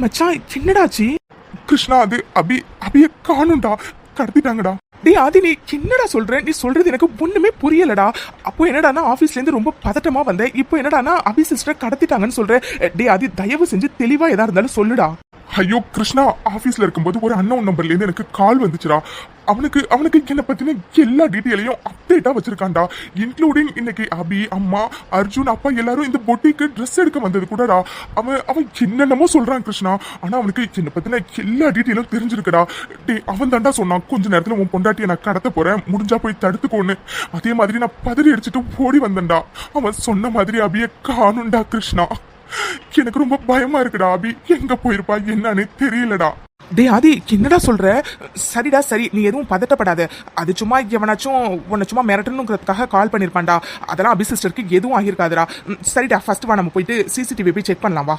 மச்சான் என்னடாச்சு? கிருஷ்ணா அது அபிய காணும்டா, கடத்திட்டாங்கடா. டேய் ஆதி, நீ என்னடா சொல்ற? நீ சொல்றது எனக்கு ஒண்ணுமே புரியலடா. அப்போ என்னடானா ஆபீஸ்ல இருந்து ரொம்ப பதட்டமா வந்த, இப்போ என்னடானா அபி சிஸ்டர் கடத்திட்டாங்கன்னு சொல்ற. டேய் ஆதி, தயவு செஞ்சு தெளிவா எதா இருந்தாலும் சொல்லுடா. ஐயோ கிருஷ்ணா, ஆபீஸ்ல இருக்கும்போது ஒரு அன்னோன் நம்பர்ல இருந்து எனக்கு கால் வந்துச்சுடா. அவனுக்கு என்ன பத்தின எல்லா டீட்டெயிலையும் அப்டேட்டா வச்சிருக்கான்டா. இன்க்ளூடிங் இன்னைக்கு அபி, அம்மா, அர்ஜுன், அப்பா எல்லாரும் இந்த பொட்டிக்கு ட்ரெஸ் எடுக்க வந்தது கூடடா. அவன் என்னென்னமோ சொல்றான் கிருஷ்ணா. ஆனா அவனுக்கு என்ன பத்தின எல்லா டீட்டெயிலும் தெரிஞ்சிருக்குடா. டே அவன் தாண்டா சொன்னான், கொஞ்ச நேரத்துல உன் பொண்டாட்டியை நான் கடத்த போறேன், முடிஞ்சா போய் தடுத்துக்கோன்னு. அதே மாதிரி நான் பதறி அடிச்சுட்டு ஓடி வந்தேன்டா. அவன் சொன்ன மாதிரி அபிய காணும்டா கிருஷ்ணா. எனக்கு ரொம்ப பயமா இருக்குடா. அபி எங்க போயிருப்பா என்னன்னு தெரியலடா. டேய் ஆதி, என்னடா சொல்ற? சரிடா சரி, நீ எதுவும் பதட்டப்படாத. அது சும்மா எவனாச்சும் உன்னை சும்மா மிரட்டணுங்கிறதுக்காக கால் பண்ணிருப்பான்டா. அதெல்லாம் அபி சிஸ்டருக்கு எதுவும் ஆகிருக்காதுடா. சரிடா, ஃபர்ஸ்ட் வா நம்ம போயிட்டு சிசிடிவி போய் செக் பண்ணலாம் வா.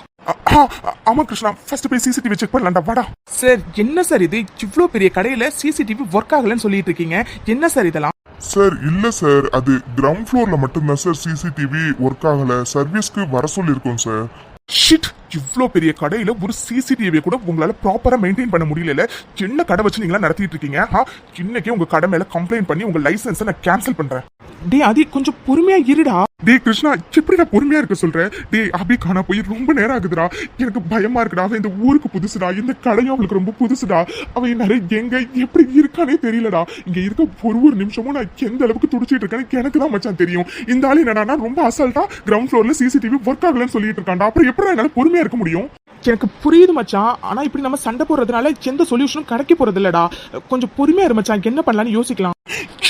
ஆமா கிருஷ்ணா, ஃபர்ஸ்ட் போய் சிசிடிவி செக் பண்ணலாம்டா, வாடா. சார் என்ன சார் இது? இவ்ளோ பெரிய கடையில சிசிடிவி ஒர்க் ஆகலன்னு சொல்லிட்டு இருக்கீங்க, என்ன சார் இதெல்லாம்? சார் இல்ல சார், அது கிரவுண்ட் ஃப்ளோர்ல மட்டும்தான் சார் சிசிடிவி ஒர்க் ஆகல, சர்வீஸ்க்கு வர சொல்லிருக்கோம் சார். ஷிட், இவ்ளோ பெரிய கடையில ஒரு சிசிடிவி கூட உங்களால ப்ராப்பரா மெயின்டைன் பண்ண முடியல. என்ன கடை வச்சு நீங்களா நடத்திட்டு இருக்கீங்க? இன்னைக்கே உங்க கடை மேல கம்ப்ளைண்ட் பண்ணி உங்க லைசன்ஸை நான் கேன்சல் பண்றேன். டேய் ஆதி, கொஞ்சம் பொறுமையா இருடா. டேய் கிருஷ்ணா, எப்படி நான் பொறுமையா இருக்க சொல்றேன்? டேய் அபி காணா போய் ரொம்ப நேரம் ஆகுதுடா. எனக்கு பயமா இருக்குடா. அவன் இந்த ஊருக்கு புதுசுடா, இந்த கடையும் அவளுக்கு ரொம்ப புதுசுடா. அவன் நிறைய எங்க எப்படி இருக்கானே தெரியலடா. இங்க இருக்க ஒரு நிமிஷமும் நான் எந்த அளவுக்கு துடிச்சிட்டு இருக்கேன்னு எனக்கு தான் மச்சான் தெரியும். இந்த ஆள் என்னடா ரொம்ப அசால்ட்டா கிரவுண்ட் ஃப்ளோர்ல சிசிடிவி ஒர்க் ஆகலன்னு சொல்லிட்டு இருக்கான்டா. அப்புறம் எப்படி என்னால பொறுமையா இருக்க முடியும்? எனக்கு புரியுது மச்சான், ஆனா இப்படி நம்ம சண்டை போடுறதுனால எந்த சொல்யூஷனும் கிடைக்க போறது இல்லடா. கொஞ்சம் பொறுமையா இரு மச்சான், என்ன பண்ணலாம்னு யோசிக்கலாம்.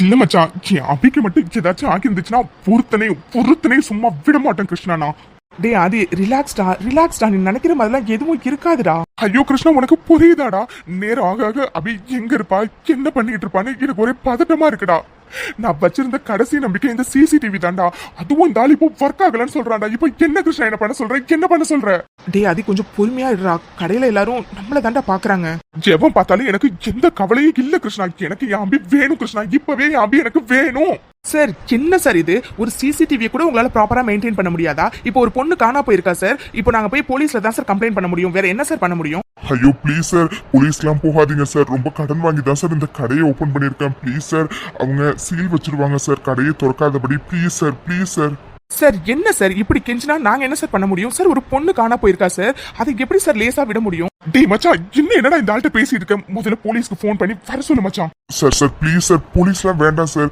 இல்ல மச்சான், அபிக்கு மட்டும் ஏதாச்சும் ஆக்கி இருந்துச்சுன்னா பொறுத்தனே சும்மா விட மாட்டேன் கிருஷ்ணா. டேய் ஆதி, ரிலாக்ஸ்டா. நீ நினைக்கிற மாதிரிலாம் எதுவும் இருக்காதுடா. ஐயோ கிருஷ்ணா, உனக்கு புரியுதாடா? நேரம் ஆக அபி எங்க இருப்பா, என்ன பண்ணிட்டு இருப்பான்னு எனக்கு ஒரே பதட்டமா இருக்குடா. நான் வச்சிருந்த கடைசி நம்பிக்கை இந்த சிசிடிவி தான்டா. அதுவும் இந்த ஆள் இப்போ ஒர்க் ஆகலன்னு சொல்றான்டா. இப்போ என்ன கிருஷ்ணா என்ன பண்ண சொல்ற? டேய் ஆதி, கொஞ்சம் பொறுமையா இருடா. கடையில எல்லாரும் நம்மள தாண்டா பாக்குறாங்க. எவன் பார்த்தாலும் எனக்கு எந்த கவலையும் இல்ல கிருஷ்ணா. எனக்கு என் அபி வேணும் கிருஷ்ணா, இப்பவே என் அபி எனக்கு வேணும். சார் என்ன சார் இது? ஒரு சிசிடிவி கூட உங்களால ப்ராப்பரா மெயின்டைன் பண்ண முடியாதா? இப்போ ஒரு பொண்ணு காணா போயிருக்கா சார். இப்போ நாங்க போய் போலீஸ்ல தான் சார் கம்ப்ளைண்ட் பண்ண முடியும். வேற என்ன சார் பண்ண முடியும்? ஐயோ ப்ளீஸ் சார், போலீஸ்லாம் போகாதீங்க சார். ரொம்ப கடன் வாங்கி தான் சார் இந்த கடையை ஓபன் பண்ணிருக்கேன். ப்ளீஸ் சார், அவங்க சீல் வச்சிருவாங்க சார், கடையை திறக்காதபடி. Please sir. சார் என்ன சார் இப்படி கெஞ்சினா நாங்க என்ன சார் பண்ண முடியும்? சார் ஒரு பொண்ணு காணா போயிருக்கா சார், அதை எப்படி சார் லேசா விட முடியும்? டேய் மச்சான், என்னடா இந்த ஆள்கிட்ட பேசிட்டு இருக்க? முதல்ல போலீஸ்க்கு ஃபோன் பண்ணி வர சொல்லு மச்சான். சார் ப்ளீஸ் சார், போலீஸ்லாம் வேண்டாம் சார்.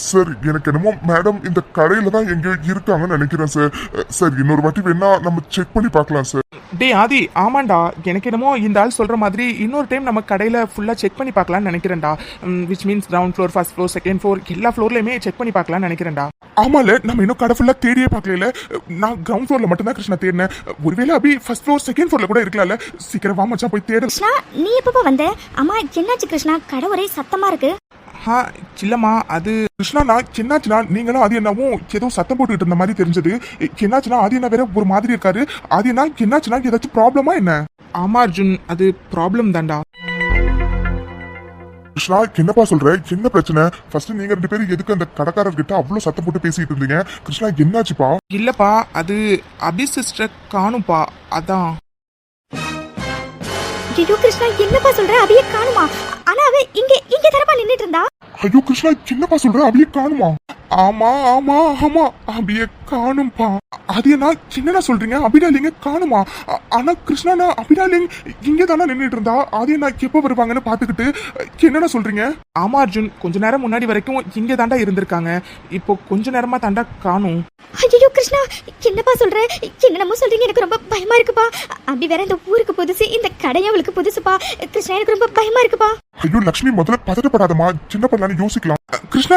சார் எனக்கு என்னமோ மேடம் இந்த கடையில தான் எங்கேயோ இருக்காங்கன்னு நினைக்கிறேன் சார். சார் இன்னொரு வாட்டி வேணா நம்ம செக் பண்ணி பார்க்கலாம் சார். டேய் ஆதி, ஆமாண்டா, எனக்கு என்னமோ இந்த ஆள் சொல்ற மாதிரி இன்னொரு டைம் நம்ம கடையில ஃபுல்லா செக் பண்ணி பார்க்கலாம்னு நினைக்கிறேன்டா. Which means ground floor, first floor, second floor எல்லா ஃப்ளோர்லயுமே செக் பண்ணி பார்க்கலாம்னு நினைக்கிறேன்டா. ஆமால, நம்ம இன்னும் கடை ஃபுல்லா தேடியே பார்க்கல. நான் கிரவுண்ட் ஃப்ளோர்ல மட்டும் தான் கிருஷ்ணா தேடினேன். ஒருவேளை அபி ஃபர்ஸ்ட் ஃப்ளோர், செகண்ட் ஃப்ளோர்ல கூட இருக்கலாம்ல. சீக்கிரம் வா மச்சான், போய் தேடு. கிருஷ்ணா, நீ எப்பப்பா வந்த? அம்மா என்னாச்சு கிருஷ்ணா? கடை ஒரே சத்தமா இருக்கு. இல்லம்மா, அது கிருஷ்ணா நான் என்னாச்சுன்னா, நீங்களும் ஆதி என்னவும் ஏதோ சத்தம் போட்டுக்கிட்டு இருந்த மாதிரி தெரிஞ்சது. என்னாச்சுன்னா ஆதி என்ன வேற ஒரு மாதிரி இருக்காரு. ஆதி என்னாச்சுன்னா ஏதாச்சும் ப்ராப்ளமா என்ன? ஆமா அர்ஜுன், அது ப்ராப்ளம் தான்டா. கிருஷ்ணா என்னப்பா சொல்ற? என்ன பிரச்சனை? ஃபர்ஸ்ட் நீங்க ரெண்டு பேரும் எதுக்கு அந்த கடைக்காரர்கிட்ட அவ்வளவு சத்தம் போட்டு பேசிட்டு இருந்தீங்க? கிருஷ்ணா என்னாச்சுப்பா? இல்லப்பா, அது அபி சிஸ்டர் காணும்பா, அதான். ஐயோ கிருஷ்ணா, என்னப்பா சொல்ற? அபிய காணுமா? ஆனா அவ இங்க தரப்பா நின்னுட்டு இருந்தா. ஐயோ கிருஷ்ணா, என்னப்பா சொல்ற? அபிய காணுமா? ஆமா அபிய காணும்பா. அது என்ன சொல்றீங்க? அபிடாலிங்க காணுமா? ஆனா கிருஷ்ணா, நான் அபிடாலிங் இங்க தானே நின்றுட்டு இருந்தா. அது என்ன எப்ப வருவாங்கன்னு பாத்துக்கிட்டு என்னடா சொல்றீங்க? ஆமா அர்ஜுன், கொஞ்ச நேரம் முன்னாடி வரைக்கும் இங்க தாண்டா இருந்திருக்காங்க. இப்போ கொஞ்ச நேரமா தாண்டா காணும். ஐயோ கிருஷ்ணா, என்னப்பா சொல்ற? என்னமோ சொல்றீங்க, எனக்கு ரொம்ப பயமா இருக்குப்பா. அபி வேற இந்த ஊருக்கு புதுசு, இந்த கடையும் அவளுக்கு புதுசுப்பா. கிருஷ்ணா எனக்கு ரொம்ப பயமா இருக்குப்பா. ஐயோ லட்சுமி, முதல்ல பதட்டப்படாதமா, சின்ன பண்ணலான்னு யோசிக்கலாம். கிருஷ்ணா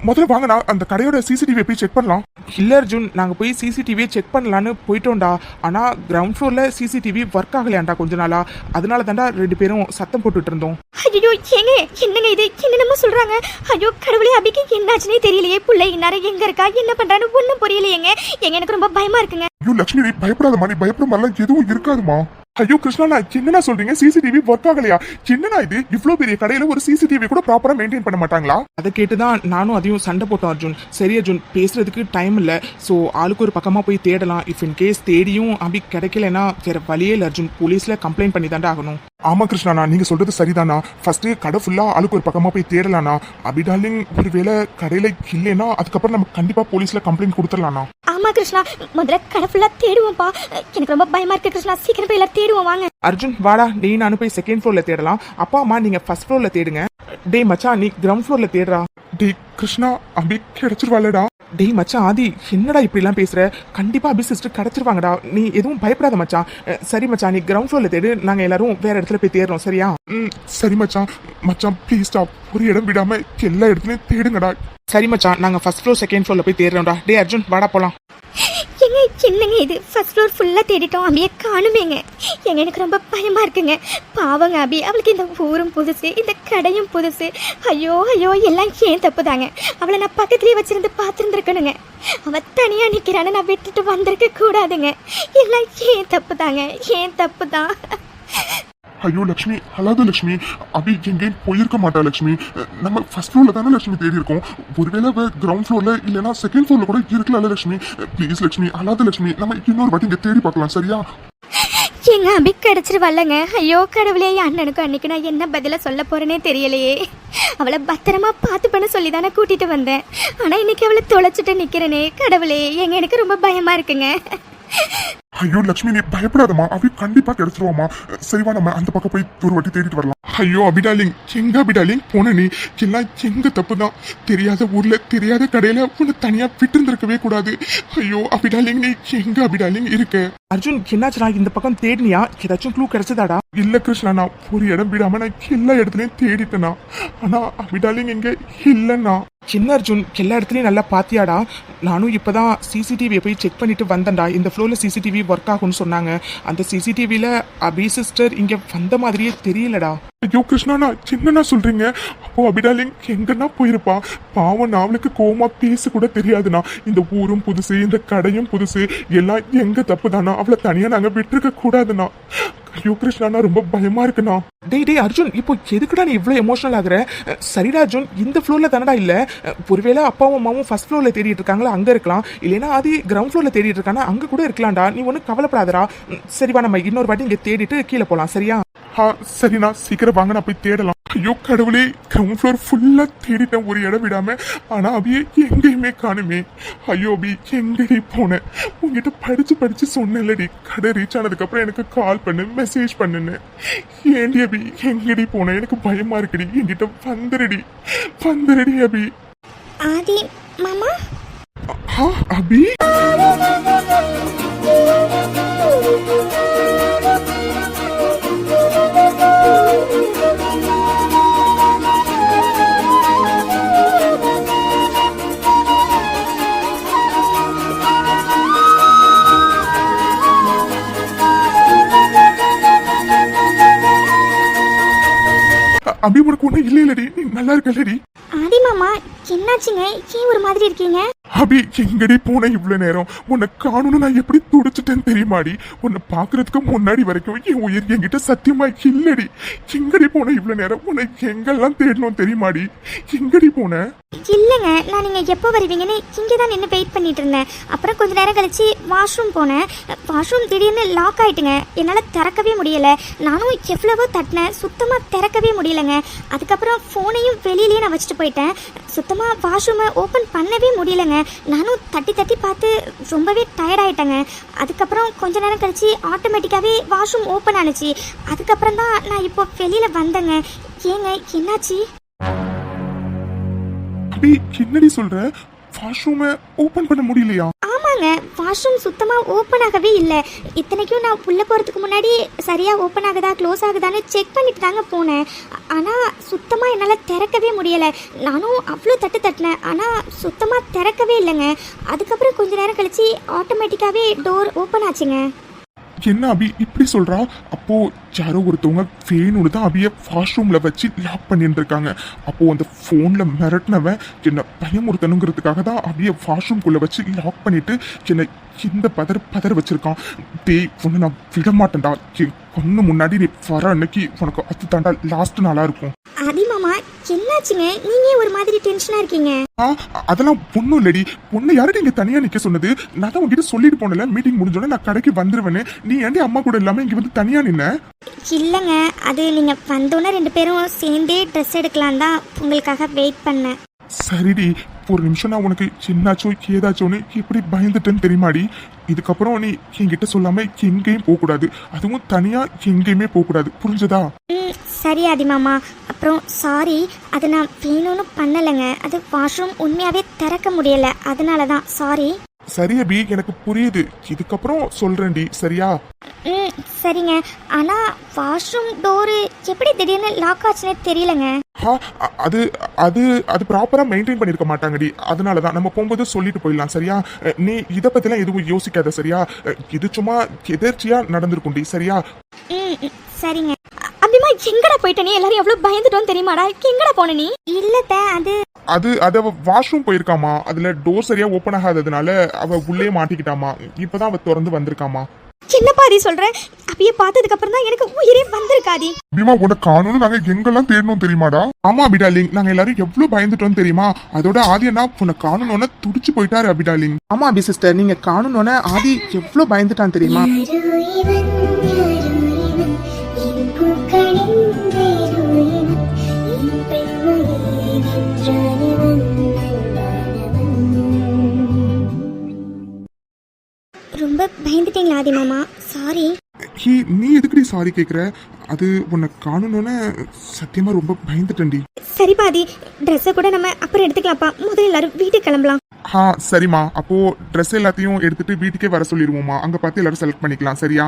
முதல்ல வாங்க, நான் அந்த கடையோட சிசிடிவி போய் செக் பண்ணலாம். இல்ல அர்ஜுன், நாங்க போய் சிசிடிவியை செக் பண்ணலான்னு போயிட்டோம்டா. ஆனா கிரவுண்ட் ஃப்ளோர்ல சிசிடிவி ஒர்க் ஆகலையாண்டா கொஞ்ச நாளா. அதனால தாண்டா ரெண்டு பேரும் சத்தம் போட்டுட்டு இருந்தோம். ஐயோ என்னங்க இது? என்னென்னமோ சொல்றாங்க. ஐயோ கடவுளே, அபிக்கு என்னாச்சுன்னே தெரியலையே. பிள்ளை இந்நேரம் எங்க இருக்கா, என்ன பண்றான்னு ஒண்ணும் புரியலையேங்க. எனக்கு ரொம்ப பயமா இருக்குங்க. ஐயோ லட்சுமி, நீ பயப்படாதமா. நீ பயப்பட மாதிரிலாம் எதுவும் இருக்காதுமா. ஐயோ கிருஷ்ணா நான் என்னண்ணா சொல்றீங்க? சிசிடிவி ஒர்க் ஆகலையா? என்னண்ணா இது? இவ்ளோ பெரிய கடையில ஒரு சிசிடிவி கூட ப்ராப்பரா மெயின்டைன் பண்ண மாட்டாங்களா? அதை கேட்டுதான் நானும் அதையும் சண்டை போட்டோம் அர்ஜுன். சரி அர்ஜுன், பேசுறதுக்கு டைம் இல்ல, சோ ஆளுக்கு ஒரு பக்கமா போய் தேடலாம். இஃப் இன் கேஸ் தேடியும் அப்படி கிடைக்கலன்னா வேற வழியே இல்ல அர்ஜுன், போலீஸ்ல கம்ப்ளைண்ட் பண்ணி தாண்டா ஆகணும். ஆமா கிருஷ்ணாண்ணா, நீங்க சொல்றது சரிதானா. ஃபர்ஸ்ட் கடை ஃபுல்லா ஆளுக்கு ஒரு பக்கமா போய் தேடலாம்ண்ணா. அப்படி டார்லிங் ஒருவேளை கடையில இல்லைன்னா அதுக்கப்புறம் நம்ம கண்டிப்பா போலீஸ்ல கம்ப்ளைண்ட் கொடுத்துடலாம்ண்ணா. ஆமா கிருஷ்ணா, முதல்ல கடை ஃபுல்லா தேடுவோம்ப்பா. எனக்கு ரொம்ப பயமா இருக்கு கிருஷ்ணா, சீக்கிரம் போய் எல்லாம் தேடுவோம் வாங்க. அர்ஜுன் வாடா, நீ நானும் போய் செகண்ட் ஃப்ளோர்ல தேடலாம். அப்பா அம்மா நீங்க ஃபர்ஸ்ட் ஃப்ளோர்ல தேடுங்க. டேய் மச்சான், நீ கிரவுண்ட் ஃப்ளோர்ல தேடுறா. டேய் கிருஷ்ணா, அப்படி கிடைச்சிருவாளடா? டேய் மச்சான் ஆதி, என்னடா இப்படி எல்லாம் பேசுற? கண்டிப்பா அபி சிஸ்டர் கிடைச்சிருவாங்கடா, நீ எதுவும் பயப்படாத மச்சான். சரி மச்சான், நீ கிரவுண்ட் ஃப்ளோர்ல தேடு, நாங்க எல்லாரும் வேற இடத்துல போய் தேடுறோம், சரியா? சரி மச்சான். மச்சான் ப்ளீஸ் ஸ்டாப், ஒரு இடம் விடாம எல்லா இடத்துலயும் தேடுங்கடா. சரி மச்சான், நாங்க ஃபர்ஸ்ட் ஃப்ளோர் செகண்ட் ஃப்ளோர்ல போய் தேடுறோம்டா. டேய் அர்ஜுன் வாடா போலாம். எங்க என்னங்க இது, ஃபர்ஸ்ட் ஃப்ளோர் ஃபுல்லா தேடிட்டோம், அபியை காணுமேங்க. எங்க எனக்கு ரொம்ப பயமா இருக்குங்க. பாவங்க அபி, அவளுக்கு இந்த ஊரும் புதுசு, இந்த கடையும் புதுசு. ஐயோ ஐயோ, எல்லாம் ஏன் தப்பு தாங்க. அவளை நான் பக்கத்துலயே வச்சிருந்து பார்த்துருந்துருக்கணுங்க. அவ தனியா நிக்கிறான்னு நான் விட்டுட்டு வந்திருக்க கூடாதுங்க. எல்லாம் ஏன் தப்பு தாங்க, ஏன் தப்பு தான். ஐயோ லக்ஷ்மி, அழாத லக்ஷ்மி. அப்படி எங்கேயும் போயிருக்க மாட்டா லக்ஷ்மி. நம்ம ஃபர்ஸ்ட் ஃப்ளோர்ல தானே லக்ஷ்மி தேடி இருக்கோம். ஒருவேளை கிரவுண்ட் ஃப்ளோர்ல இல்லைன்னா செகண்ட் ஃப்ளோர்ல கூட இருக்கலாம்ல லக்ஷ்மி. ப்ளீஸ் லக்ஷ்மி, அழாத லக்ஷ்மி. நம்ம இன்னொரு வாட்டி இங்க தேடி பார்க்கலாம், சரியா? எங்க அபி கிடைச்சிருவல்லங்க. ஐயோ கடவுளே, அண்ணனுக்கும் அன்னைக்கு நான் என்ன பதில சொல்ல போறேனே தெரியலையே. அவளை பத்திரமா பார்த்து பண்ண சொல்லி தானே கூட்டிட்டு வந்தேன். ஆனா இன்னைக்கு அவளை தொலைச்சிட்டு நிக்கிறேனே கடவுளே, எங்க எனக்கு ரொம்ப பயமா இருக்குங்க. ஐயோ லக்ஷ்மி, நீ பயப்படாதம்மா. அவ கண்டிப்பா கிடைச்சிருவாமா. சரிவா, நம்ம அந்த பக்கம் போய் ஒரு வாட்டி தேடிட்டு வரலாம். ஐயோ அபிடாலிங், எங்க அபிடாலிங் போன நீ? எல்லாம் எங்க தப்பு தான். தெரியாத ஊர்ல தெரியாத கடையில உன்னை தனியா விட்டு இருந்திருக்கவே கூடாது. ஐயோ அபிடாலிங், நீ எங்க அபிடாலிங் இருக்க? அர்ஜுன் என்னாச்சுடா, இந்த பக்கம் தேடினியா? ஏதாச்சும் க்ளூ கிடைச்சதாடா? இல்ல கிருஷ்ணா, நான் ஒரு இடம் விடாம நான் எல்லா இடத்துலயும் தேடிட்டேனா. ஆனா அபிடாலிங் எங்க இல்லைன்னா. சின்ன அர்ஜுன், எல்லா இடத்துலயும் நல்லா பாத்தியாடா? நானும் இப்பதான் சிசிடிவியை போய் செக் பண்ணிட்டு வந்தேன்டா. இந்த ஃப்ளோர்ல சிசிடிவி ஒர்க் ஆகும்னு சொன்னாங்க. அந்த சிசிடிவில அபி சிஸ்டர் இங்க வந்த மாதிரியே தெரியலடா. ஐயோ கிருஷ்ணா, நான் என்னன்னா சொல்றீங்க? அப்போ அபிடாலிங் எங்கன்னா போயிருப்பா. பாவம், நான் அவளுக்கு கோமா பேச கூட தெரியாதுண்ணா. இந்த ஊரும் புதுசு, இந்த கடையும் புதுசு, எல்லாம் எங்க தப்பு தானா. அவளை தனியா நாங்க விட்டுருக்க கூடாதுண்ணா. ஐயோ கிருஷ்ணா, நான் ரொம்ப பயமா இருக்குண்ணா. டேய் அர்ஜுன், இப்போ எதுக்குடா நீ இவ்வளவு எமோஷனல் ஆகுற? சரிடா அர்ஜுன், இந்த ஃப்ளோர்ல தானடா இல்ல. ஒருவேளை அப்பாவும் அம்மாவும் ஃபர்ஸ்ட் ஃப்ளோர்ல தேடிட்டு இருக்காங்களா, அங்க இருக்கலாம். இல்லைன்னா அது கிரவுண்ட் ஃப்ளோர்ல தேடிட்டு இருக்கானா, அங்க கூட இருக்கலாம்டா. நீ ஒன்னும் கவலைப்படாதடா. சரிவா, நம்ம இன்னொரு வாட்டி இங்க தேடிட்டு கீழே போலாம், சரியா? சரிண்ணா, சீக்கிரம் வாங்க, நான் போய் தேடலாம். ஐயோ கடவுளே, கிரவுண்ட் ஃப்ளோர் ஃபுல்லா தேடிட்டேன் ஒரு இடம் விடாம. ஆனா அபியே எங்கேயுமே காணுமே. ஐயோ அபி, எங்கடி போனேன்? உங்ககிட்ட படிச்சு சொன்னேன்லடி, கடை ரீச் ஆனதுக்கு அப்புறம் எனக்கு கால் பண்ணு, மெசேஜ் பண்ணுன்னு. ஏண்டி அபி, எங்கடி போனேன்? எனக்கு பயமா இருக்குடி. என்கிட்ட வந்துருடி அபி. ஆதி மாமா, அபி அபி, உனக்கு ஒண்ணு இல்லையிலடி, நீ நல்லா இருக்கலடி. ஆதி மாமா என்னாச்சுங்க? ஏன் ஒரு மாதிரி இருக்கீங்க? அபி, எங்கடி போன இவ்வளவு நேரம்? உன்னை காணும்னு நான் எப்படி துடிச்சிட்டேன்னு தெரியுமாடி? உன்னை பாக்குறதுக்கு முன்னாடி வரைக்கும் என் உயிர் என்கிட்ட சத்தியமா இல்லடி. எங்கடி போன இவ்வளவு நேரம்? உன்னை எங்கெல்லாம் தேடணும் தெரியுமாடி? எங்கடி போன? இல்லைங்க, நான் நீங்கள் எப்போ வருவீங்கன்னு இங்கே தான் நின்று வெயிட் பண்ணிட்டு இருந்தேன். அப்புறம் கொஞ்ச நேரம் கழிச்சு வாஷ்ரூம் போனேன். வாஷ்ரூம் திடீர்னு லாக் ஆகிட்டுங்க. என்னால் திறக்கவே முடியலை. நானும் எவ்வளவோ தட்டினேன், சுத்தமாக திறக்கவே முடியலைங்க. அதுக்கப்புறம் ஃபோனையும் வெளியிலேயே நான் வச்சுட்டு போயிட்டேன். சுத்தமாக வாஷ்ரூமை ஓப்பன் பண்ணவே முடியலைங்க. நானும் தட்டி பார்த்து ரொம்பவே டயர்ட் ஆகிட்டேங்க. அதுக்கப்புறம் கொஞ்ச நேரம் கழிச்சு ஆட்டோமேட்டிக்காகவே வாஷ்ரூம் ஓப்பன் ஆனிச்சு. அதுக்கப்புறம் தான் நான் இப்போ வெளியில் வந்தேங்க. ஏங்க என்னாச்சு? அபி, என்னடி சொல்ற? வாஷ்ரூமை ஓபன் பண்ண முடியலையா? ஆமாங்க, வாஷ்ரூம் சுத்தமாக ஓப்பன் ஆகவே இல்லை. இத்தனைக்கும் நான் உள்ளே போகிறதுக்கு முன்னாடி சரியாக ஓப்பன் ஆகுதா க்ளோஸ் ஆகுதான்னு செக் பண்ணிட்டு தாங்க போனேன். ஆனால் சுத்தமாக என்னால் திறக்கவே முடியலை. நானும் அவ்வளோ தட்டினேன், ஆனால் சுத்தமாக திறக்கவே இல்லைங்க. அதுக்கப்புறம் கொஞ்ச நேரம் கழிச்சு ஆட்டோமேட்டிக்காகவே டோர் ஓப்பன் ஆச்சுங்க. என்ன அபி இப்படி சொல்றா? அப்போ யாரோ ஒருத்தவங்க வேணும்னு தான் அபிய வாஷ்ரூம்ல வச்சு லாக் பண்ணிட்டு இருக்காங்க. அப்போ அந்த போன்ல மிரட்டினவன் என்ன பயமுறுத்தணுங்கிறதுக்காக தான் அபிய வாஷ்ரூம்குள்ள வச்சு லாக் பண்ணிட்டு என்ன இந்த பதற வச்சிருக்கான். டேய் ஒன்று நான் விட மாட்டேன்டா. என் கண்ணு முன்னாடி நீ வர அன்னைக்கு உனக்கு அது தாண்டா லாஸ்ட் நாளா இருக்கும். ஆதி மாமா என்னாச்சுங்க? நீங்க ஒரு மாதிரி டென்ஷனா இருக்கீங்க. அதெல்லாம் ஒன்றும் இல்லடி. பொண்ணு யாரும் இங்க தனியா நிக்க சொன்னது? நான் தான் உங்ககிட்ட சொல்லிட்டு போனல, மீட்டிங் முடிஞ்சோடனே நான் கடைக்கு வந்துருவேன்னு. நீ ஏன்டி அம்மா கூட இல்லாம இங்க வந்து தனியா நின்ன? இல்லைங்க, அது நீங்க வந்தோன்னே 2 பேரும் சேர்ந்தே ட்ரெஸ் எடுக்கலாம் தான் உங்களுக்காக வெயிட் பண்ணேன். சரிடி, ஒரு நிமிஷம் நான் உனக்கு என்னாச்சோ ஏதாச்சோன்னு எப்படி பயந்துட்டேன்னு தெரியுமாடி? இதுக்கப்புறம் நீ என்கிட்ட சொல்லாம எங்கேயும் போகக்கூடாது, அதுவும் தனியா எங்கேயுமே போகக்கூடாது, புரிஞ்சதா? சரி ஆதி மாமா. அப்புறம் சாரி, அது நான் வேணும்னு பண்ணலைங்க. அது வாஷ்ரூம் உண்மையாவே திறக்க முடியல, அதனால தான் சாரி. சரி அபி, எனக்கு புரியுது. இதுக்கப்புறம் சொல்றேன்டி, சரியா? சரிங்க. ஆனா வாஷ்ரூம் டோரு எப்படி திடீர்னு லாக் ஆச்சுன்னே தெரியலங்க. அது அது அது ப்ராப்பரா மெயின்டைன் பண்ணிருக்க மாட்டாங்கடி, அதனால தான். நம்ம போகும்போது சொல்லிட்டு போயிடலாம், சரியா? நீ இதை பத்திலாம் எதுவும் யோசிக்காத, சரியா? இது சும்மா எதர்ச்சியா நடந்திருக்கும்டி, சரியா? சரிங்க. அபிமா எங்கடா போயிட்ட நீ? எல்லாரும் எவ்வளவு பயந்துட்டோம் தெரியுமாடா? எங்கடா போன நீ? இல்ல அது அது வாஷ்ரூம் போயிருக்காமா. அதுல டோர் சரியா ஓபன் ஆகாததுனால அவ உள்ளே மாட்டிக்கிட்டாமா. இப்பதான் அவ திறந்து வந்திருக்காமா. என்னப்பா நீ சொல்ற? அபிய பார்த்ததுக்கு அப்புறம் தான் எனக்கு உயிரே வந்திருக்காதி. பீமா உன்னை காணணும் நாங்க எங்கெல்லாம் தேடணும் தெரியுமாடா? ஆமா அபிடாலிங், நாங்க எல்லாரும் எவ்வளவு பயந்துட்டோம் தெரியுமா? அதோட ஆதி என்ன உன்னை காணணும்னு துடிச்சு போயிட்டாரு அபிடாலிங். ஆமா அபி சிஸ்டர், நீங்க காணணும்னு ஆதி எவ்வளவு பயந்துட்டான் தெரியுமா? ரொம்ப பயந்துட்டீங்களா ஆதி மாமா? சாரி. நீ எதுக்குடி சாரி கேக்குற? அது உன்னை காணணும்னு சத்தியமா ரொம்ப பயந்துட்டேன்டி. சரி பாதி, ட்ரெஸ்ஸை கூட நம்ம அப்புறம் எடுத்துக்கலாம்ப்பா. முதல்ல எல்லாரும் வீட்டுக்கு கிளம்பலாம். சரிம்மா. அப்போ ட்ரெஸ் எல்லாத்தையும் எடுத்துட்டு வீட்டுக்கே வர சொல்லிடுவோமா? அங்க பார்த்து எல்லாரும் செலக்ட் பண்ணிக்கலாம், சரியா?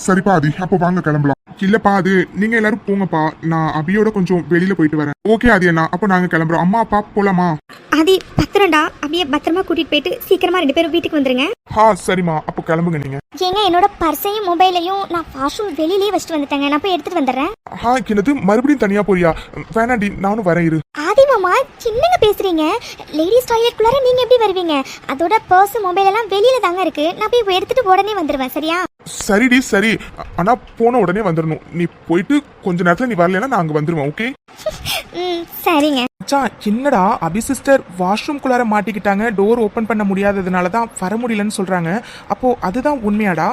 சரிப்பா ஆதி, அப்போ வாங்க கிளம்பலாம். இல்லப்பா, அது நீங்க எல்லாரும் போங்கப்பா, நான் அபியோட கொஞ்சம் வெளியில போயிட்டு வரேன். ஓகே ஆதி அண்ணா, அப்போ நாங்க கிளம்புறோம். அம்மா அப்பா போலாமா? ஆதி பத்திரம்டா, அபிய பத்திரமா கூட்டிட்டு போயிட்டு சீக்கிரமா 2 பேரும் வீட்டுக்கு வந்துருங்க. சரிம்மா, அப்போ கிளம்புங்க நீங்க. ஏங்க, என்னோட பர்ஸையும் மொபைலையும் நான் வாஷ்ரூம் வெளியிலேயே வச்சுட்டு வந்துட்டேங்க. நான் போய் எடுத்துட்டு வந்துடுறேன். என்னது மறுபடியும் தனியா போறியா? வேணாண்டி, நானும் வரேன், இரு. ஆதி மாமா என்னங்க பேசுறீங்க? லேடிஸ் டாய்லெட் குள்ளார நீங்க எப்படி வருவீங்க? அதோட பர்ஸ் மொபைல் எல்லாம் வெளியில தாங்க இருக்கு. நான் போய் எடுத்துட்டு உடனே வந்துருவேன், சரியா? சரிடி சரி, ஆனா போன உடனே வந்துடணும். நீ போயிட்டு கொஞ்ச நேரத்துல நீ வரலன்னா நான் அங்க வந்துருவேன், ஓகே? சரிங்க. என்னடா அபி சிஸ்டர் வாஷ்ரூம் குள்ளார மாட்டிக்கிட்டாங்க, டோர் ஓபன் பண்ண முடியாததுனால தான் வர முடியலன்னு சொல்றாங்க. அப்போ அதுதான் உண்மையாடா?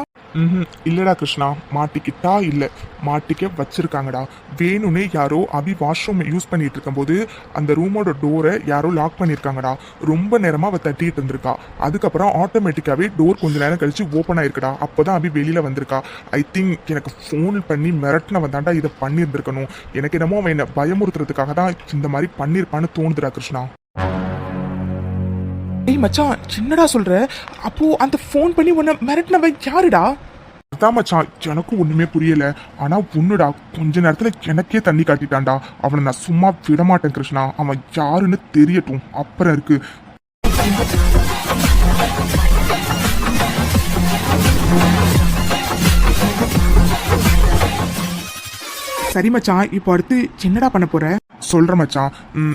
இல்லடா கிருஷ்ணா, மாட்டிக்கிட்டா இல்ல, மாட்டிக்க வச்சிருக்காங்கடா. வேணும்னே யாரோ அபி வாஷ்ரூம் யூஸ் பண்ணிட்டு இருக்கும்போது அந்த ரூமோட டோரை யாரோ லாக் பண்ணிருக்காங்கடா. ரொம்ப நேரமா அவ தட்டிட்டு இருந்திருக்கா. அதுக்கப்புறம் ஆட்டோமேட்டிக்காவே டோர் கொஞ்ச நேரம் கழிச்சு ஓப்பன் ஆயிருக்கடா. அப்போதான் அபி வெளியில வந்திருக்கா. ஐ திங்க் எனக்கு ஃபோன் பண்ணி மிரட்டினவன் தாண்டா இதை பண்ணியிருந்திருக்கணும். எனக்கு என்னமோ அவன் என்ன பயமுறுத்துறதுக்காக தான் இந்த மாதிரி பண்ணிருப்பான்னு தோணுதுடா கிருஷ்ணா. ஏய் மச்சான், என்னடா சொல்ற? அப்போ அந்த ஃபோன் பண்ணி உன்னை மிரட்டினவ யாருடா? அதான் மச்சான், எனக்கும் ஒண்ணுமே புரியல. ஆனா ஒண்ணுடா, கொஞ்ச நேரத்துல எனக்கே தண்ணி காட்டிட்டான்டா. அவனை நான் சும்மா விட மாட்டேன் கிருஷ்ணா. அவன் யாருன்னு தெரியட்டும், அப்புறம் இருக்கு. சரி மச்சான், இப்போ அடுத்து என்னடா பண்ண போற? சொல்ற மச்சான்.